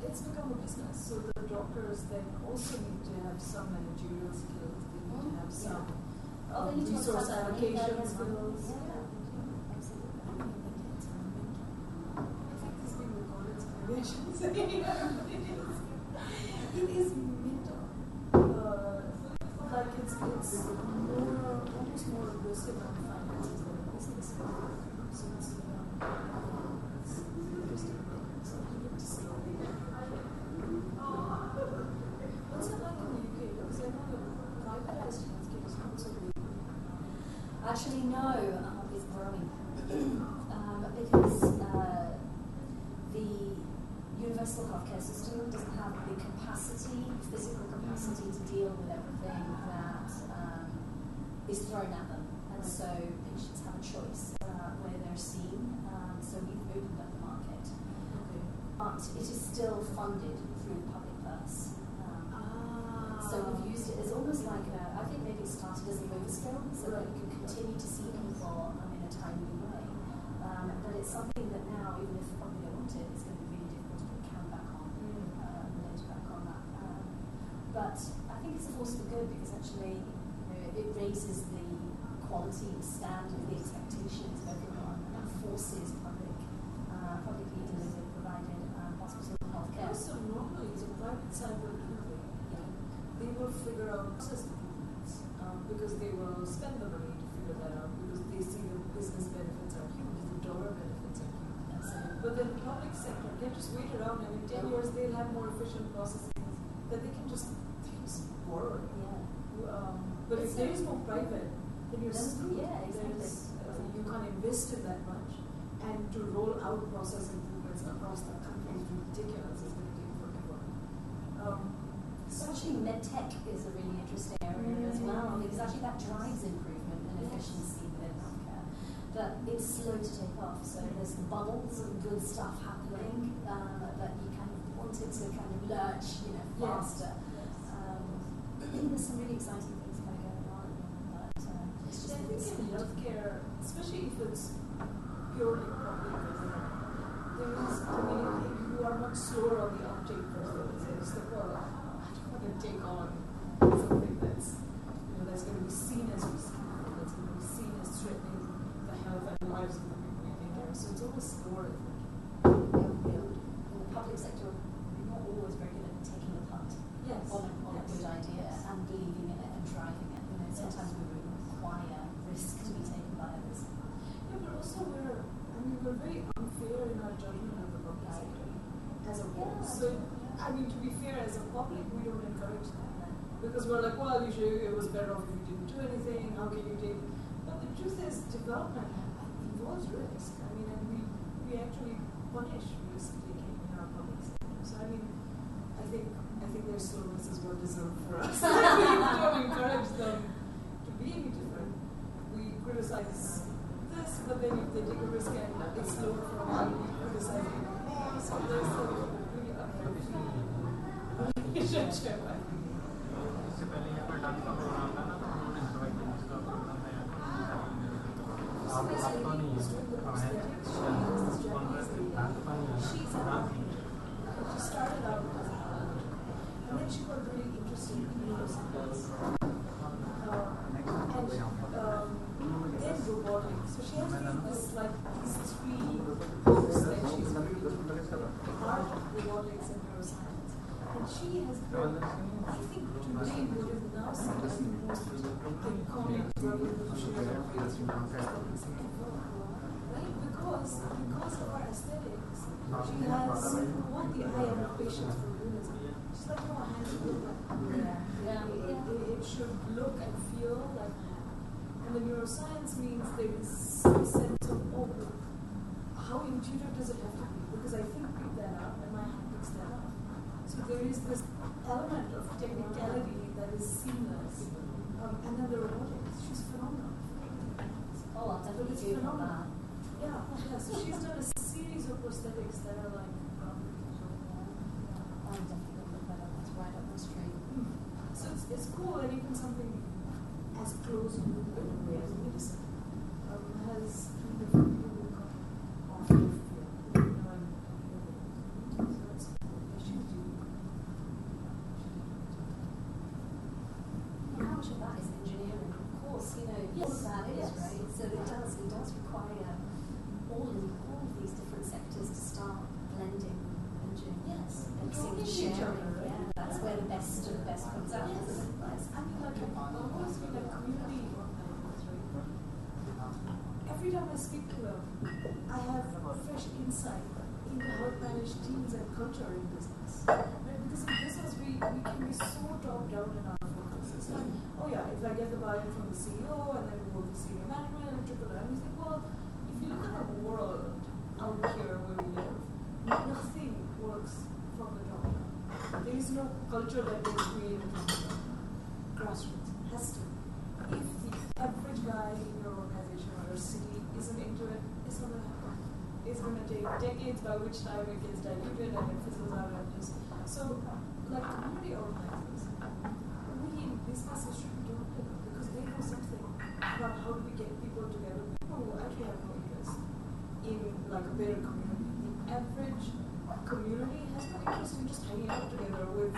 it's become a business. So the doctors then also need to have some managerial skills, they need to have some resource allocation skills. Yeah. Absolutely. I think this being recorded, so maybe I shouldn't say it is mental. Like it's more, almost more aggressive on finances than a business. So it's what's it like in the UK? Because I know that privatized healthcare is not so big. Actually, no, it's growing. Because the universal healthcare system doesn't have the capacity, physical capacity to deal with everything that is thrown at them. And so patients have a choice where they're seen. So we've opened up the market. Okay. But it is still funded through the public purse. So we've used it as almost like I think maybe it started as a focus skill so that you can continue to see people in a timely way. But it's something that now, even if probably they want it, it's going to be really difficult to put a can back on, lens back on that. But I think it's a force for good because actually it raises the quality, the standard, the expectations of everyone, and that forces publicly delivered, provided hospital healthcare. Also, normally the private side will do it. They will figure out process improvements because they will spend the money to figure that out because they see the business benefits are huge, the dollar benefits are huge. But then the public sector can just wait around and in 10 years they'll have more efficient processes that they can just borrow. But if there is more private, then you're screwed. You can't invest in that much. And to roll out process improvements across the country is ridiculous. It's going to take forever. Actually, medtech is a really interesting area as well, because actually that drives improvement and efficiency within healthcare. but it's slow to take off. So there's the bubbles of good stuff happening, but you kind of want it to kind of lurch, faster. There's some really exciting things kind of going on, but it's just. I think in healthcare, especially if it's purely public, there is, you are much slower on the uptake for things. It's like, well, I don't want to take on something that's, that's going to be seen as risky, that's going to be seen as threatening the health and lives of the people we take care of. So it's always slower. In the public sector, we're not always very good at taking a punt on a good idea and believing in it and driving it. Sometimes we require risk to be taken by others. Yeah, but also we're very unfair in our judgment of the public sector as a whole. So, to be fair, as a public, we don't encourage that. Because we're like, well, usually it was better off if you didn't do anything, how can you take... But the truth is, development involves risk. And we actually punish risk-taking in our public sector. So, I think their slowness is well deserved for us. We don't encourage them to be any different. We criticize this, but then if they take a risk and it's slower for a while, we criticize it. So there's a really unfair relationship, I think. इससे पहले यहाँ पर dance का programme था ना, तो हम लोग ने इंस्ट्रूमेंट डांस का प्रोग्राम तैयार किया। आप तो नहीं है, She started out as a and then she got really interested in neuroscience. Then robotics. So she has these three books that she's reading. Art, robotics, and neuroscience. And she has been, I think, today what is now seen as the most iconic revolutionary breakthrough. Right? Because of her aesthetics, she has won the eye of the patients for realism. She's like, no, a hand should look like it should look and feel like a hand. And the neuroscience means there is some sense of, how intuitive does it have to be? Because I think pick that up and my hand picks that up. So there is this element of technicality that is seamless. And then the robotics, she's phenomenal. Oh, I'll definitely do that. Yeah, so she's done a series of prosthetics that are like I'm definitely going to look that up. That's right up my street. So it's cool that even something as close to the way as medicine has different people who come off the field. So that's she's doing. How much of that is engineering? Of course, all of that is, right? So it does require all of these different sectors to start blending engineering. Yes. And sharing. Yeah, that's where the best of the best comes out. Yes. I've always been a community organizer, right? Every time I speak to them, I have fresh insight into how to manage teams and culture in business. Right? Because in business, we can be so top down in our focus. It's like, if I get the buy-in from the CEO and then we go to senior management and trickle down, we think, well, if you look at the world out here where we live, nothing works from the top down. There is no culture that gets created from the grassroots. It has to. If the average guy in your organization or your city isn't into it, it's not going to happen. It's going to take decades, by which time it gets diluted and it fizzles out and just... So, like community organizers, we in businesses should be doing it because they know something about how do we get people together, people who actually have no interest in like a better community. The average community has no interest in just hanging out together with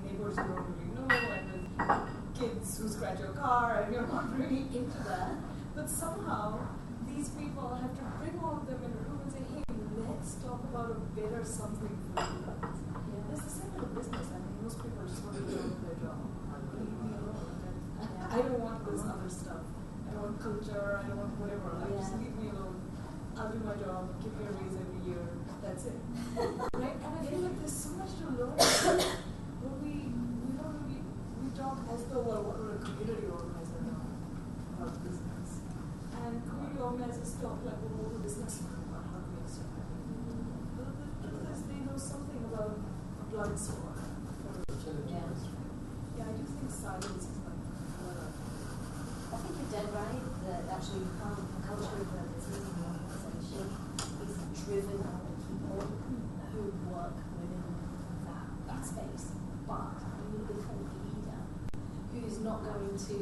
neighbors you don't really know and with kids who scratch your car and you're not really into that. But somehow these people have to bring all of them in a room and say, hey, let's talk about a better something for you guys. It's the same with business. Most people just want to do their job. Leave me alone. I don't want this other stuff. I don't want culture. I don't want whatever. Just leave me alone. I'll do my job. Give me a raise every year. That's it. Right? And I feel like there's so much to learn. But we talk as though, well, what would a community organizer know about business? And community organizers talk like, well, what would business know about how to make stuff happen? But the truth is, they know something about blood sport. Yeah, I do think silence is like, I think you're dead right. that actually a culture of relativity in the organisation is driven by the people who work within that space. But you need a kind of leader who's not going to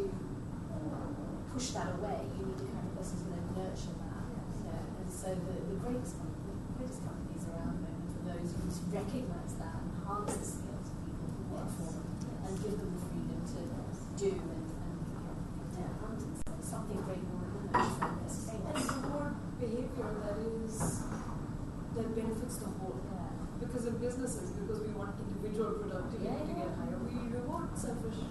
push that away. You need a kind of person who's going to nurture that. You know? And so the greatest companies around the moment are those who recognise that and harness the skills of people who work for them and give them the freedom to do and hunt and say something great more than this. And reward behavior that benefits the whole. Because in businesses, because we want individual productivity to get higher, we reward selfish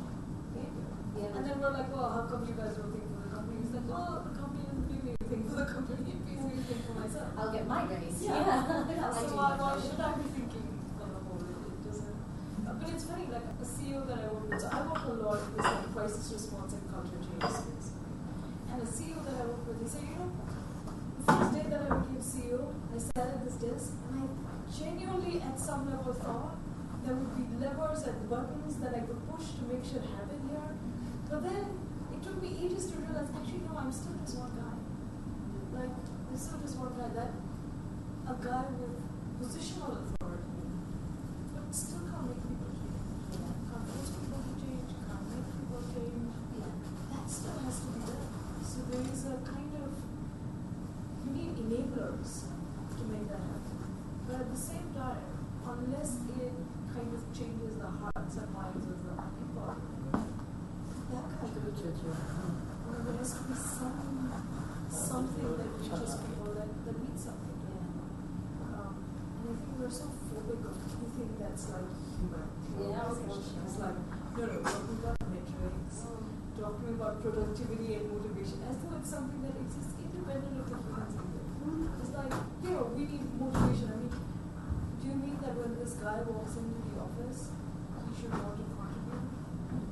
behavior. And then we're like, well, how come you guys don't think for the company? It's like, well, the company doesn't pay me anything for the company, it pays me anything for myself. I'll get my raise. So why should I be thinking on the whole? It doesn't. But it's funny, like a CEO that I work with, so I work a lot with like crisis response and culture change space. And a CEO that I work with, he said, the first day that I became CEO, I sat at this desk and I genuinely at some level thought there would be levers and buttons that I could push to make shit happen here. But then it took me ages to realize, actually no, I'm still just one guy. Like, I'm still just one guy. That a guy with positional authority, but still can't make people change. Can't force people to change, can't make people change. That still has to be there. So there is a kind of, you need enablers to make that happen. But at the same time, unless it kind of changes the hearts and minds of the people, that kind of there has to be something that reaches people that means something to them. And I think we're so phobic of anything that's like human. It's like, no, talking about metrics, talking about productivity and motivation, as though it's something that exists independent of the human thing. It's like, we need motivation. I mean, do you mean that when this guy walks into the office, he should want to contribute?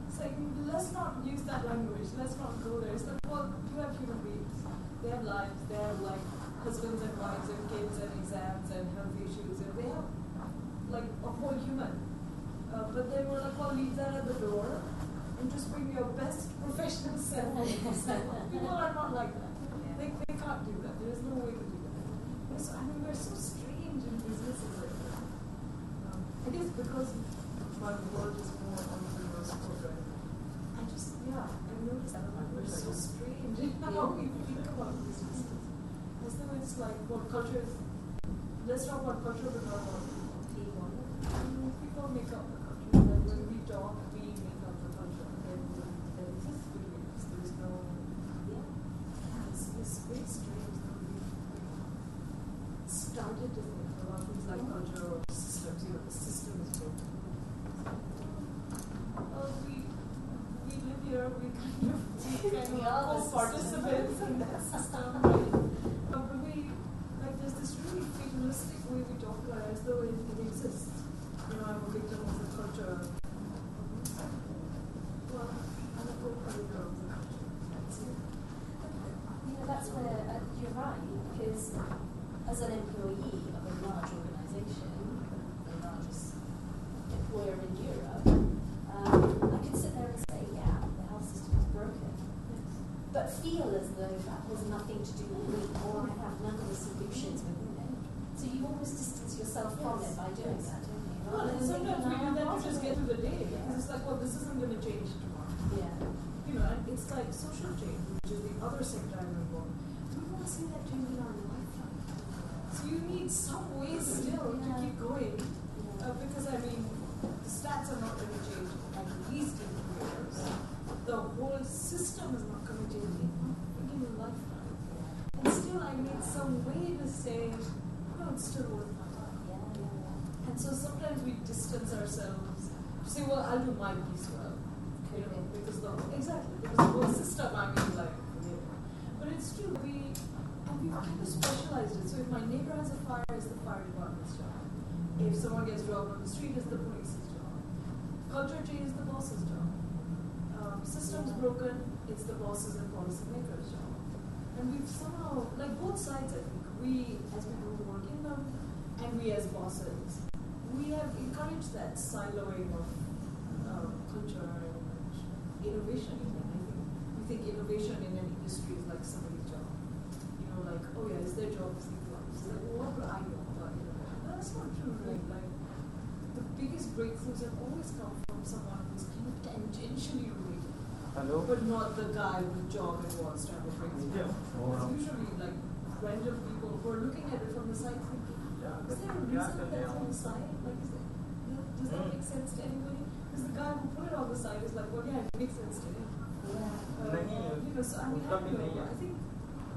It's like, let's not use that language. Let's not go there. It's like, well, you have human beings. They have lives. They have like husbands and wives and kids and exams and health issues, and they have like a whole human. But then we're like, well, leave that at the door and just bring your best professional self. People are not like that. They can't do that. There is no way to do that. So, I mean, we're so strange in businesses like that. I guess because my world is more entrepreneurial corporate. I've noticed that we're so strange in how we think about businesses. As though it's like, what culture is, let's talk about culture, but not about people. People make up the culture. Like when we talk, we make up the culture. There exists between us. There's no, it's very strange that we started to think about things like culture or systems. The system is broken. We live here, we kind of participants in that system, right? But there's this really fatalistic way we talk about it as though it exists. I'm a victim of the culture. Well, I'm a co-creator of the culture. That's where you're right, because as an employee of a large organisation, the largest employer in Europe, I could sit there and say, the health system is broken, but feel as though that has nothing to do with me, or I have none of the solutions within it. So you almost distance yourself from it by doing that, don't you? Well, and sometimes we do that to just get through the day, because it's like, well, this isn't going to change tomorrow. And it's like social change, which is the other sector I'm involved. We want to see that change in our lifetime. So you need some way still to keep going, because I mean, the stats are not going to change at least in 2 years. The whole system is not going to change in a lifetime. And still I need some way to say, no, it's still worth my time. And so sometimes we distance ourselves to say, well, I'll do my piece well. Because the whole system, I mean, like, but it's true, we've kind of specialized it. So if my neighbor has a fire, it's the fire department's job. If someone gets dropped on the street, it's the police's job. Culture change is the boss's job. Systems broken, it's the bosses and policymakers' job. And we've somehow, like both sides, I think, we as people who work in them, and we as bosses, we have encouraged that siloing of culture and innovation. I think we think innovation in an industry is like somebody's job. You know, like, oh yeah, it's their job to think about this. Like, well, what do I know about innovation? That's not true, right? Like, the biggest breakthroughs have always come from someone who's kind of tangentially related. Hello? But not the guy with job and wants to have a breakthrough. Yeah. It's usually like random people who are looking at it from the side thinking, is there a reason that's on the side? Like, is it, does that make sense to anybody? Because the guy who put it on the side is like, well, yeah, it makes sense to him. You know, so I mean, I don't know. I think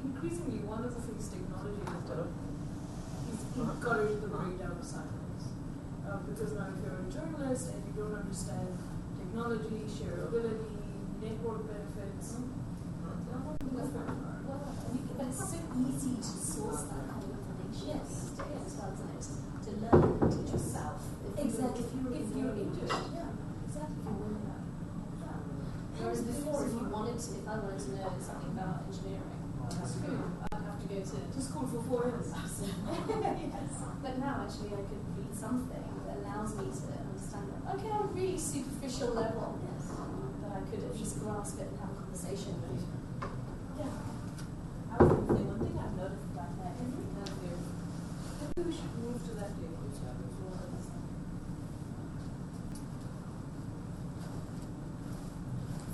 increasingly one of the things technology has done is encourage the breakdown of silos. Because now if you're a journalist and you don't understand technology, shareability, network benefits, But it's so easy to source that kind of information these days as well, isn't it? To learn and teach yourself. Exactly. If you're into it. Yeah, exactly. If you're willing that. Whereas before, if I wanted to know something about engineering, I'd have to go to school for 4 years. Yes. But now actually I could read something that allows me to understand that. Okay, on a really superficial level, but I could at least grasp it and have a conversation with. Yeah. I was going to say, one thing I've noticed about that is because there's, maybe we should move to that day.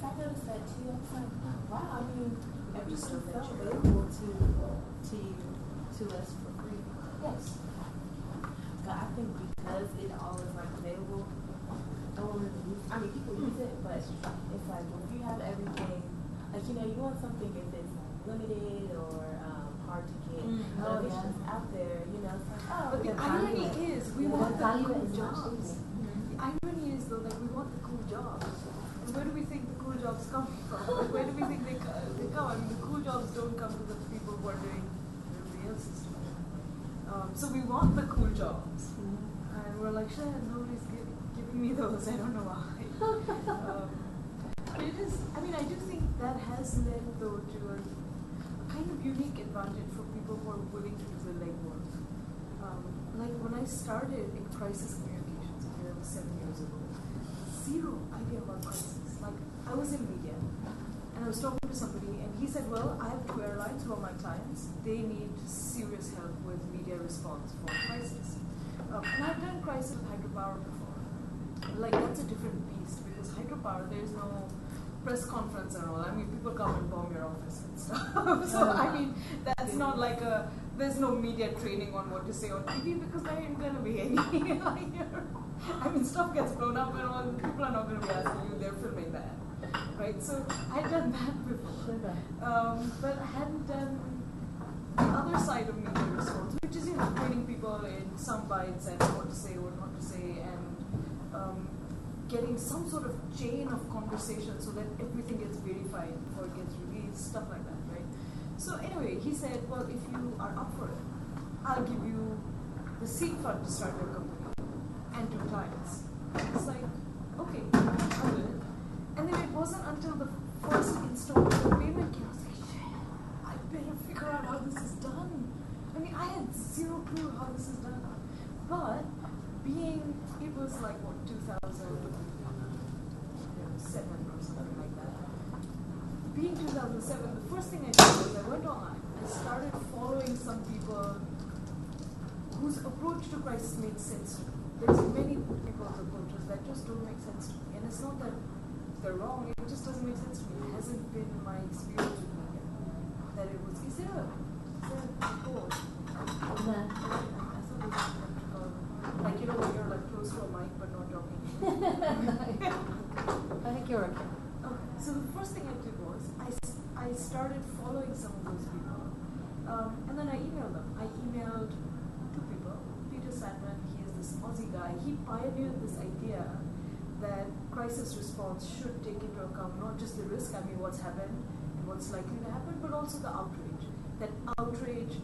I noticed that too. I was like, wow, I mean, every stuff felt available to us for free. Yes. But I think because it all is like available, no one really uses. I mean, people use it, but it's like if you have everything, like you want something if it's limited or hard to get. But if it's just out there, it's like, oh. But the irony is, we want the cool jobs. Mm-hmm. The irony is though that we want the cool jobs. And where do we think the cool jobs come from? Like, where do we think they come? I mean, the cool jobs don't come to the people who are doing everybody else's job. So we want the cool jobs. And we're like, shit, nobody's giving me those. I don't know why. But it is, I mean, I do think that has led though to a kind of unique advantage for people who are willing to do the legwork. Like when I started in crisis communications, that was 7 years ago, zero idea about crisis. Like I was in media and I was talking to somebody and he said, well, I have 2 airlines who are my clients. They need serious help with media response for crisis. And I've done crisis with hydropower before. Like that's a different beast because hydropower, there's no press conference and all. I mean, people come and bomb your office and stuff. So I mean, that's not like there's no media training on what to say on TV because there ain't gonna be any. I mean, stuff gets blown up and all. People are not gonna be asking you. They're filming that, right? So I'd done that before, but I hadn't done the other side of media response, which is training people in sound bites and what to say, what not to say, and getting some sort of chain of conversation so that everything gets verified before it gets released, stuff like that, right? So anyway, he said, well, if you are up for it, I'll give you the seed fund to start your company and 2 clients. It's like, okay, I'll do it. And then it wasn't until the first installment of the payment came, I was like, shit, I better figure out how this is done. I mean, I had zero clue how this is done. But it was like, what, 2007 or something like that. Being 2007, the first thing I did was I went online. I started following some people whose approach to crisis made sense to me. There's many people's approaches that just don't make sense to me. And it's not that they're wrong, it just doesn't make sense to me. It hasn't been my experience with media that it was. Is there a code? Like, when you're like close to a mic but not talking. I think you're okay. Okay. So the first thing I did was I started following some of those people, and then I emailed them. I emailed 2 people. Peter Sandman, he is this Aussie guy. He pioneered this idea that crisis response should take into account not just the risk, I mean what's happened and what's likely to happen, but also the outrage. That outrage,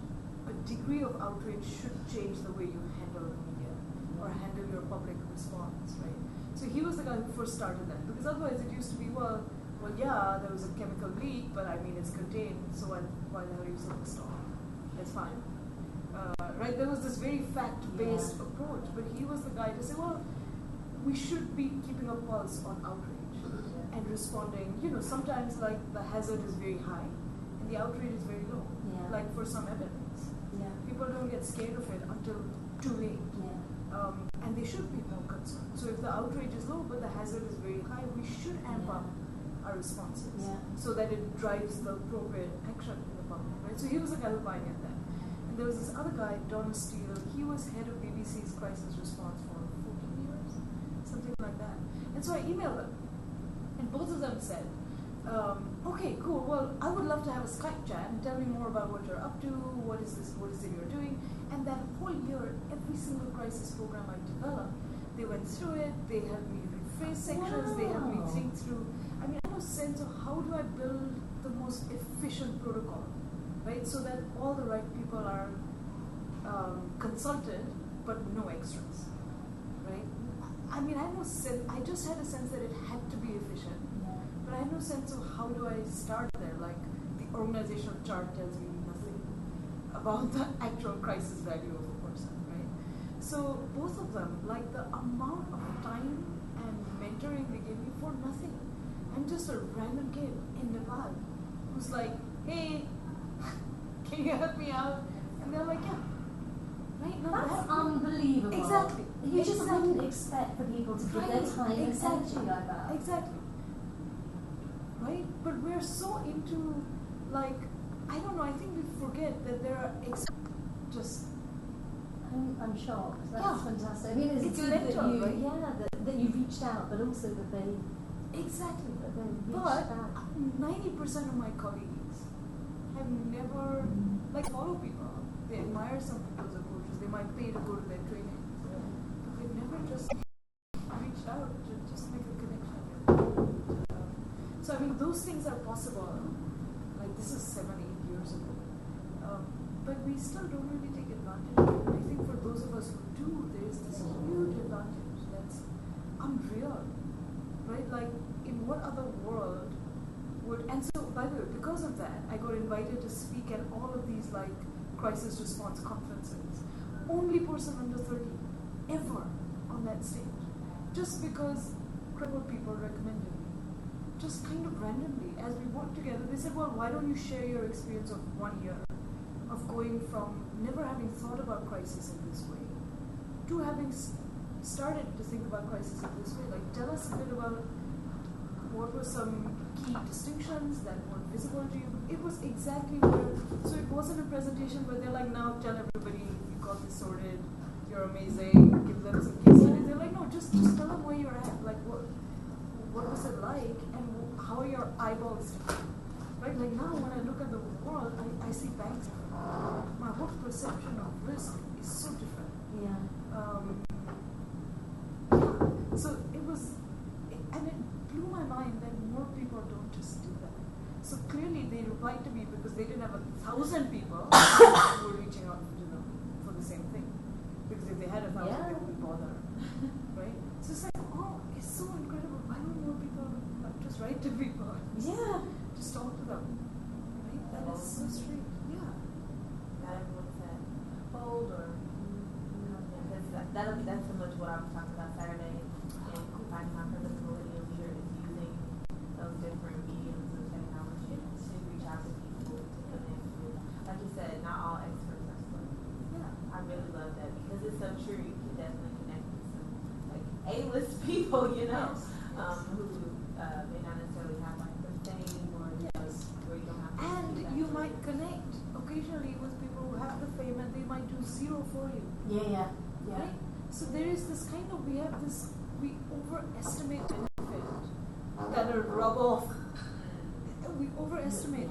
a degree of outrage should change the way you handle the media or handle your public response, right? So he was the guy who first started that, because otherwise it used to be, well, yeah, there was a chemical leak, but I mean it's contained, so why the hell are you so pissed off? That's fine. Right? There was this very fact-based approach, but he was the guy to say, well, we should be keeping a pulse on outrage and responding, sometimes like the hazard is very high and the outrage is very low. Yeah. Like for some evidence. Yeah. People don't get scared of it until too late. Yeah. And they should be more concerned. So if the outrage is low but the hazard is very high, we should amp up our responses so that it drives the appropriate action in the public, right? So he was the guy who pioneered that. And there was this other guy, Donna Steele, he was head of BBC's crisis response for 14 years, something like that. And so I emailed them, and both of them said, okay, cool, well, I would love to have a Skype chat and tell me more about what you're up to, what is it you're doing. And that whole year, every single crisis program I developed, they went through it, they helped me rephrase sections, they helped me think through. I mean, I have a sense of how do I build the most efficient protocol, right? So that all the right people are consulted, but no extras, right? I mean, I just had a sense that it had to be efficient, but I had no sense of how do I start there. Like, the organizational chart tells me nothing about the actual crisis value of a person, right? So both of them, like the amount of time and mentoring they gave me for nothing. I'm just a random kid in Nepal who's like, hey, can you help me out? And they're like, yeah. Right? No, that's unbelievable. Exactly. You just wouldn't expect for people to give their time and energy like that. Exactly. Right? But we're so into, like, I don't know, I think we forget that there are just... I'm shocked. That's fantastic. I mean, it's good mental, that you, right? that you reached out, but also that they... Exactly. That they reached but back. 90% of my colleagues have never, follow people. They admire some people's approaches. They might pay to go to their training. But they've never just reached out to just make a connection. So, I mean, those things are possible. Like, this is 7-8 years ago. But we still don't really take advantage of it. And I think for those of us who do, there is this huge advantage that's unreal. Right? Like, in what other world would... And so, by the way, because of that, I got invited to speak at all of these, like, crisis response conferences. Only person under 30 ever on that stage. Just because credible people recommended me. Just kind of randomly, as we worked together, they said, well, why don't you share your experience of 1 year of going from never having thought about crisis in this way to having started to think about crisis in this way. Like, tell us a bit about what were some key distinctions that weren't visible to you. It was exactly where, so it wasn't a presentation where they're like, now tell everybody you got this sorted, you're amazing, give them some case studies. They're like, no, just tell them where you're at. Like, what was it like, and how are your eyeballs different? Right? Like, now when I look at the world, I see banks. My whole perception of risk is so different. Yeah. So it was, and it blew my mind that more people don't just do that. So clearly they replied to me because they didn't have 1,000 people who were reaching out to them for the same thing. Because if they had 1,000, they wouldn't bother. Right? So it's like, oh, it's so incredible. Why don't more people just write to people? Just talk to them. Right? That is so strange. Yeah. Not everyone's that bold or that's similar to what I was talking about Saturday and finding my purposefulity of leader is using those different mediums of technology to reach out to people to connect with. Like you said, not all experts are celebrities. Yeah. I really love that because it's so true. You can definitely connect with some like A-list people, who may not necessarily have like the fame or where you don't have to. And you might connect occasionally with people who have the fame and they might do zero for you. Yeah. Right? So there is this kind of, we overestimate benefit that'll rub off. We overestimate.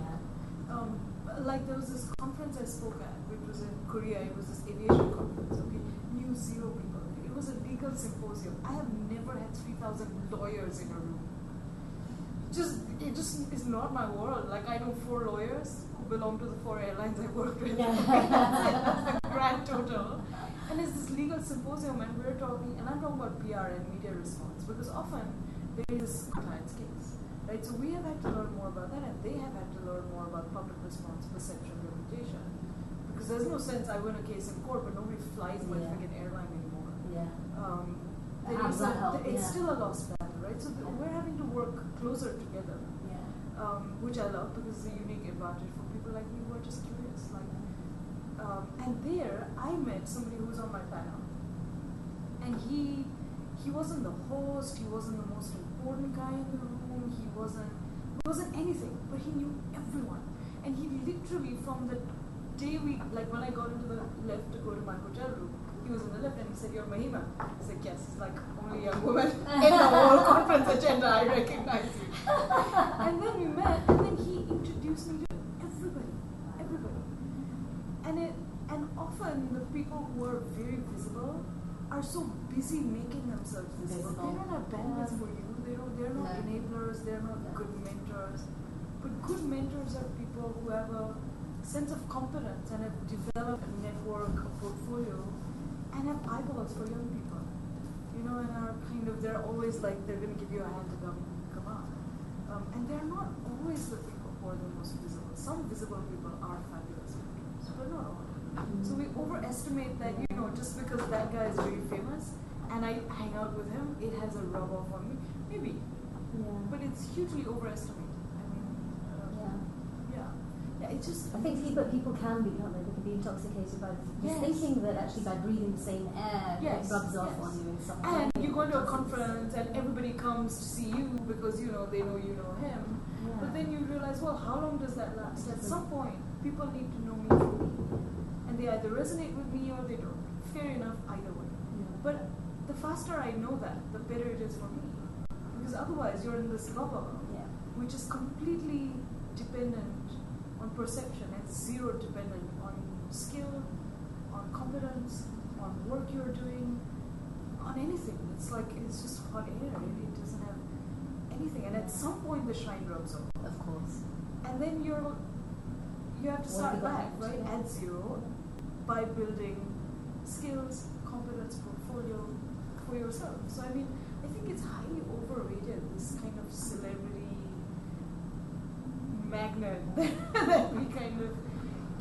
Like there was this conference I spoke at, which was in Korea. It was this aviation conference. Okay, knew zero people. It was a legal symposium. I have never had 3,000 lawyers in a room. It just is not my world. Like I know 4 lawyers who belong to the 4 airlines I worked with. That's the grand total. And it's this legal symposium, and we're talking, and I'm talking about PR and media response, because often there is compliance case, right? So we have had to learn more about that, and they have had to learn more about public response, perception, reputation, because there's no sense I win a case in court, but nobody flies my freaking airline anymore. Yeah. It's still a lost battle. right? So we're having to work closer together, which I love because it's a unique advantage for people like me who are just curious. And there I met somebody who was on my panel, and he wasn't the host, he wasn't the most important guy in the room, he wasn't anything, but he knew everyone. And he literally, from the day when I got into the lift to go to my hotel room, he was in the lift and he said, "You're Mahima." I said, "Yes." He's like, "Only young woman in the whole conference agenda, I recognize you." And then we met, and then he introduced me to everybody. And often the people who are very visible are so busy making themselves visible. They don't have bandwidth for you. They're not enablers. They're not good mentors. But good mentors are people who have a sense of competence and have developed a network, a portfolio, and have eyeballs for young people. And are they're always like, they're going to give you a hand to come up. And they're not always the people who are the most visible. Some visible people are fabulous mentors, but not all. So we overestimate that, just because that guy is very famous and I hang out with him, it has a rub off on me. Maybe. Yeah. But it's hugely overestimated. It's just. I think people can be, can't they? They can be intoxicated by just thinking that actually by breathing the same air, it rubs off on you in some way. And you go to a conference and everybody comes to see you because they know you know him. Yeah. But then you realize, well, how long does that last? At some point, people need to know me for me. And they either resonate with me or they don't. Fair enough, either way. Yeah. But the faster I know that, the better it is for me. Because otherwise, you're in this bubble, which is completely dependent on perception. It's zero dependent on skill, on competence, on work you're doing, on anything. It's just hot air. It doesn't have anything. And at some point, the shine rubs off. Of course. And then you have to start back, right? At zero, by building skills, competence, portfolio for yourself. So I think it's highly overrated, this kind of celebrity magnet that we kind of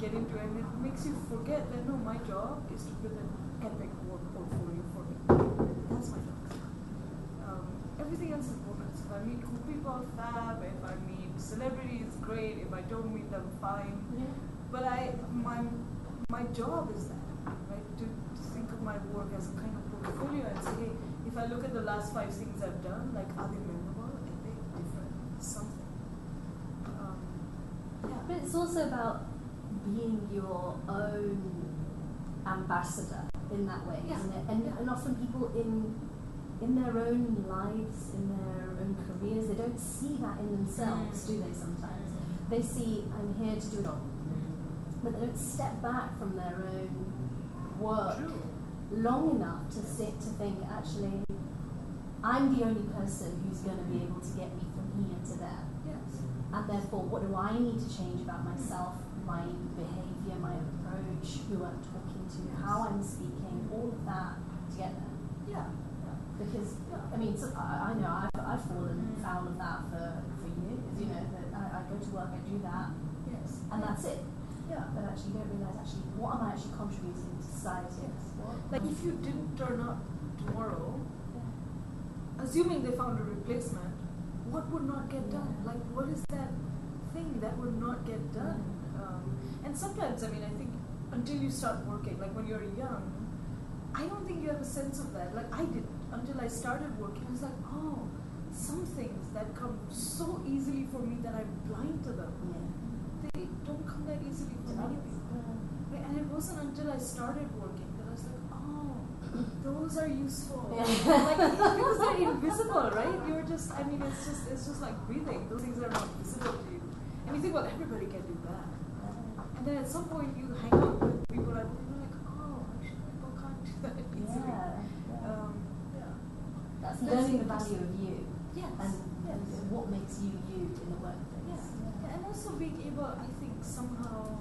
get into, and it makes you forget that no, my job is to build an epic work portfolio for me. That's my job. Everything else is bonus. If I meet cool people, fab. If I meet celebrities, great. If I don't meet them, fine. Yeah. But my job is that, right? To think of my work as a kind of portfolio and say, hey, if I look at the last 5 things I've done, are they memorable, epic, different, something? But it's also about being your own ambassador in that way, isn't it? And often people in their own lives, in their own careers, they don't see that in themselves, do they sometimes? They see, I'm here to do a job. But they don't step back from their own work long enough to think, actually, I'm the only person who's going to be able to get me from here to there. Yes. And therefore, what do I need to change about myself, my behavior, my approach, who I'm talking to, how I'm speaking, all of that to get there. Yeah. Because, I know I've fallen foul of that for years, that I go to work, I do that, and that's it. Yeah. But actually, you don't realize, what am I actually contributing to society? Like, if you didn't turn up tomorrow, assuming they found a replacement, what would not get done? Like, what is that thing that would not get done? And sometimes, I think until you start working, like when you're young, I don't think you have a sense of that. Like, I didn't. Until I started working, I was like, oh, some things that come so easily for me that I'm blind to them. They don't come that easily for many people. Right? And it wasn't until I started working that I was like, oh, those are useful. Because they're invisible, right? You're just, it's just like breathing. Those things are not visible to you. And you think, well, everybody can do that. And then at some point you hang out with people and you're like, oh, actually, people can't do that easily. That's learning the value of you. Yes. And what makes you you in the workplace. And also being able, I think, somehow,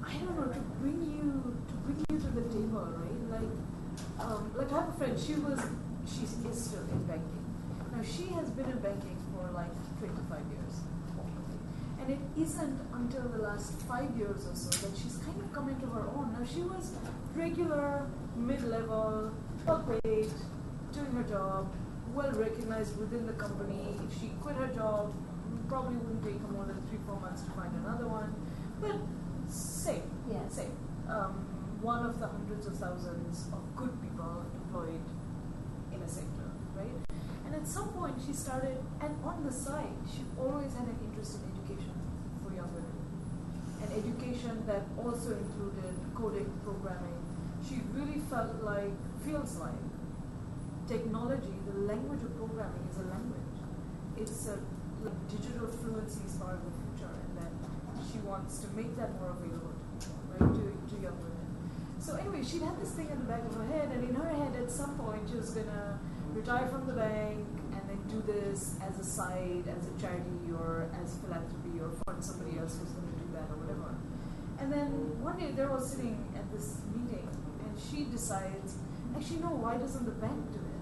I don't know, to bring you to the table, right? Like I have a friend, she is still in banking. Now she has been in banking for like 25 years. And it isn't until the last 5 years or so that she's kind of come into her own. Now she was regular, mid-level, well paid, doing her job, well recognized within the company. If she quit her job, probably wouldn't take her more than 3-4 months to find another one. But same. One of the hundreds of thousands of good people employed in a sector, right? And at some point she started, and on the side, she always had an interest in education for young women. And education that also included coding, programming. She really feels like technology, the language of programming is a language. It's a digital fluency is part of the future, and that she wants to make that more available, right, to young women. So anyway, she had this thing in the back of her head, and in her head at some point she was gonna retire from the bank and then do this as a side, as a charity or as philanthropy, or fund somebody else who's gonna do that or whatever. And then one day they're all sitting at this meeting, and she decides, actually no, why doesn't the bank do it?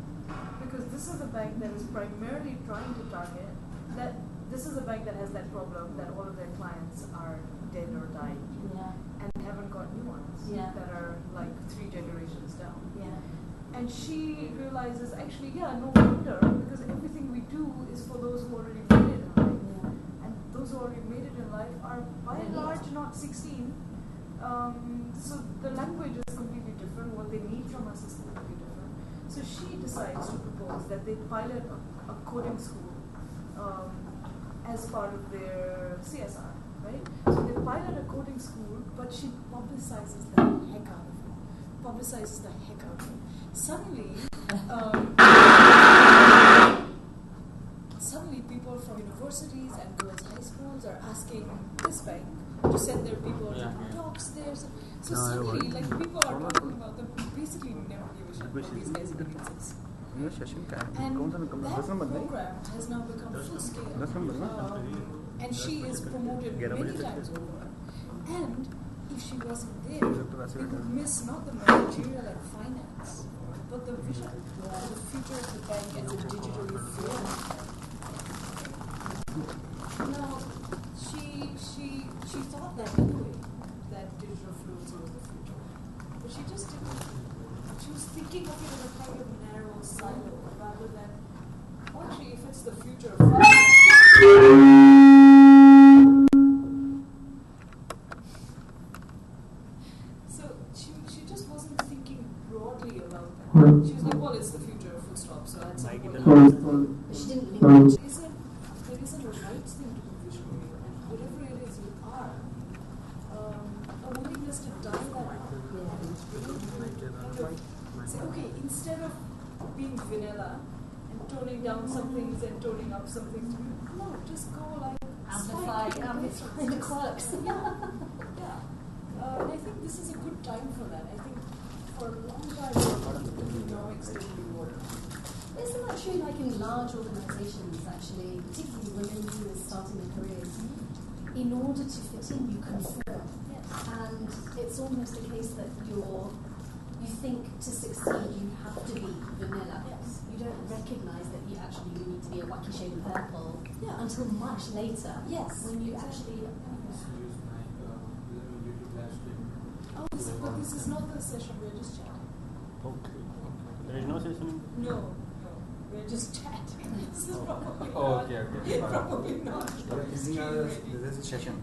Because this is a bank that is primarily trying to target that. This is a bank that has that problem that all of their clients are dead or died, and haven't got new ones that are like 3 generations down. And she realizes, actually, no wonder, because everything we do is for those who already made it in life, and those who already made it in life are by and large not 16. So the language is completely different. What they need from us is completely different. So she decides to propose that they pilot a coding school as part of their CSR, right? So they pilot a coding school, but she publicizes the heck out of it. Suddenly people from universities and girls' high schools are asking this bank to send their people to do talks there. So suddenly, people are talking about them who basically never gave a shit about these guys even exist. And that program has now become full scale, and she is promoted many times over. And if she wasn't there, we would miss not the managerial and finance, but the vision, the future of the bank as a digitally fluent bank. Now, she thought that anyway, that digital fluency was the future, but she just didn't. She was thinking of it in a kind of narrow silo, rather than, actually, if it's the future of So she just wasn't thinking broadly about that. She was like, well, it's the future, full stop, so that's something. But she didn't link it. There isn't a right thing to be visionary, and whatever it is you are, a willingness to dial that up. Say, okay, instead of being vanilla and toning down some things and toning up some things, no, just go like amplify the quirks. And I think this is a good time for that. I think for a long time, economics didn't work. Isn't that true, like in large organizations, actually, particularly women who are starting their careers? In order to fit in, you conform. And it's almost a case that you think to succeed, you have to be vanilla. You don't recognize that you need to be a wacky shade of purple until much later. When you actually. But this is not the session, we're just chatting. Okay. There is no session? No. We're just chatting. This is probably okay. probably not. This is session.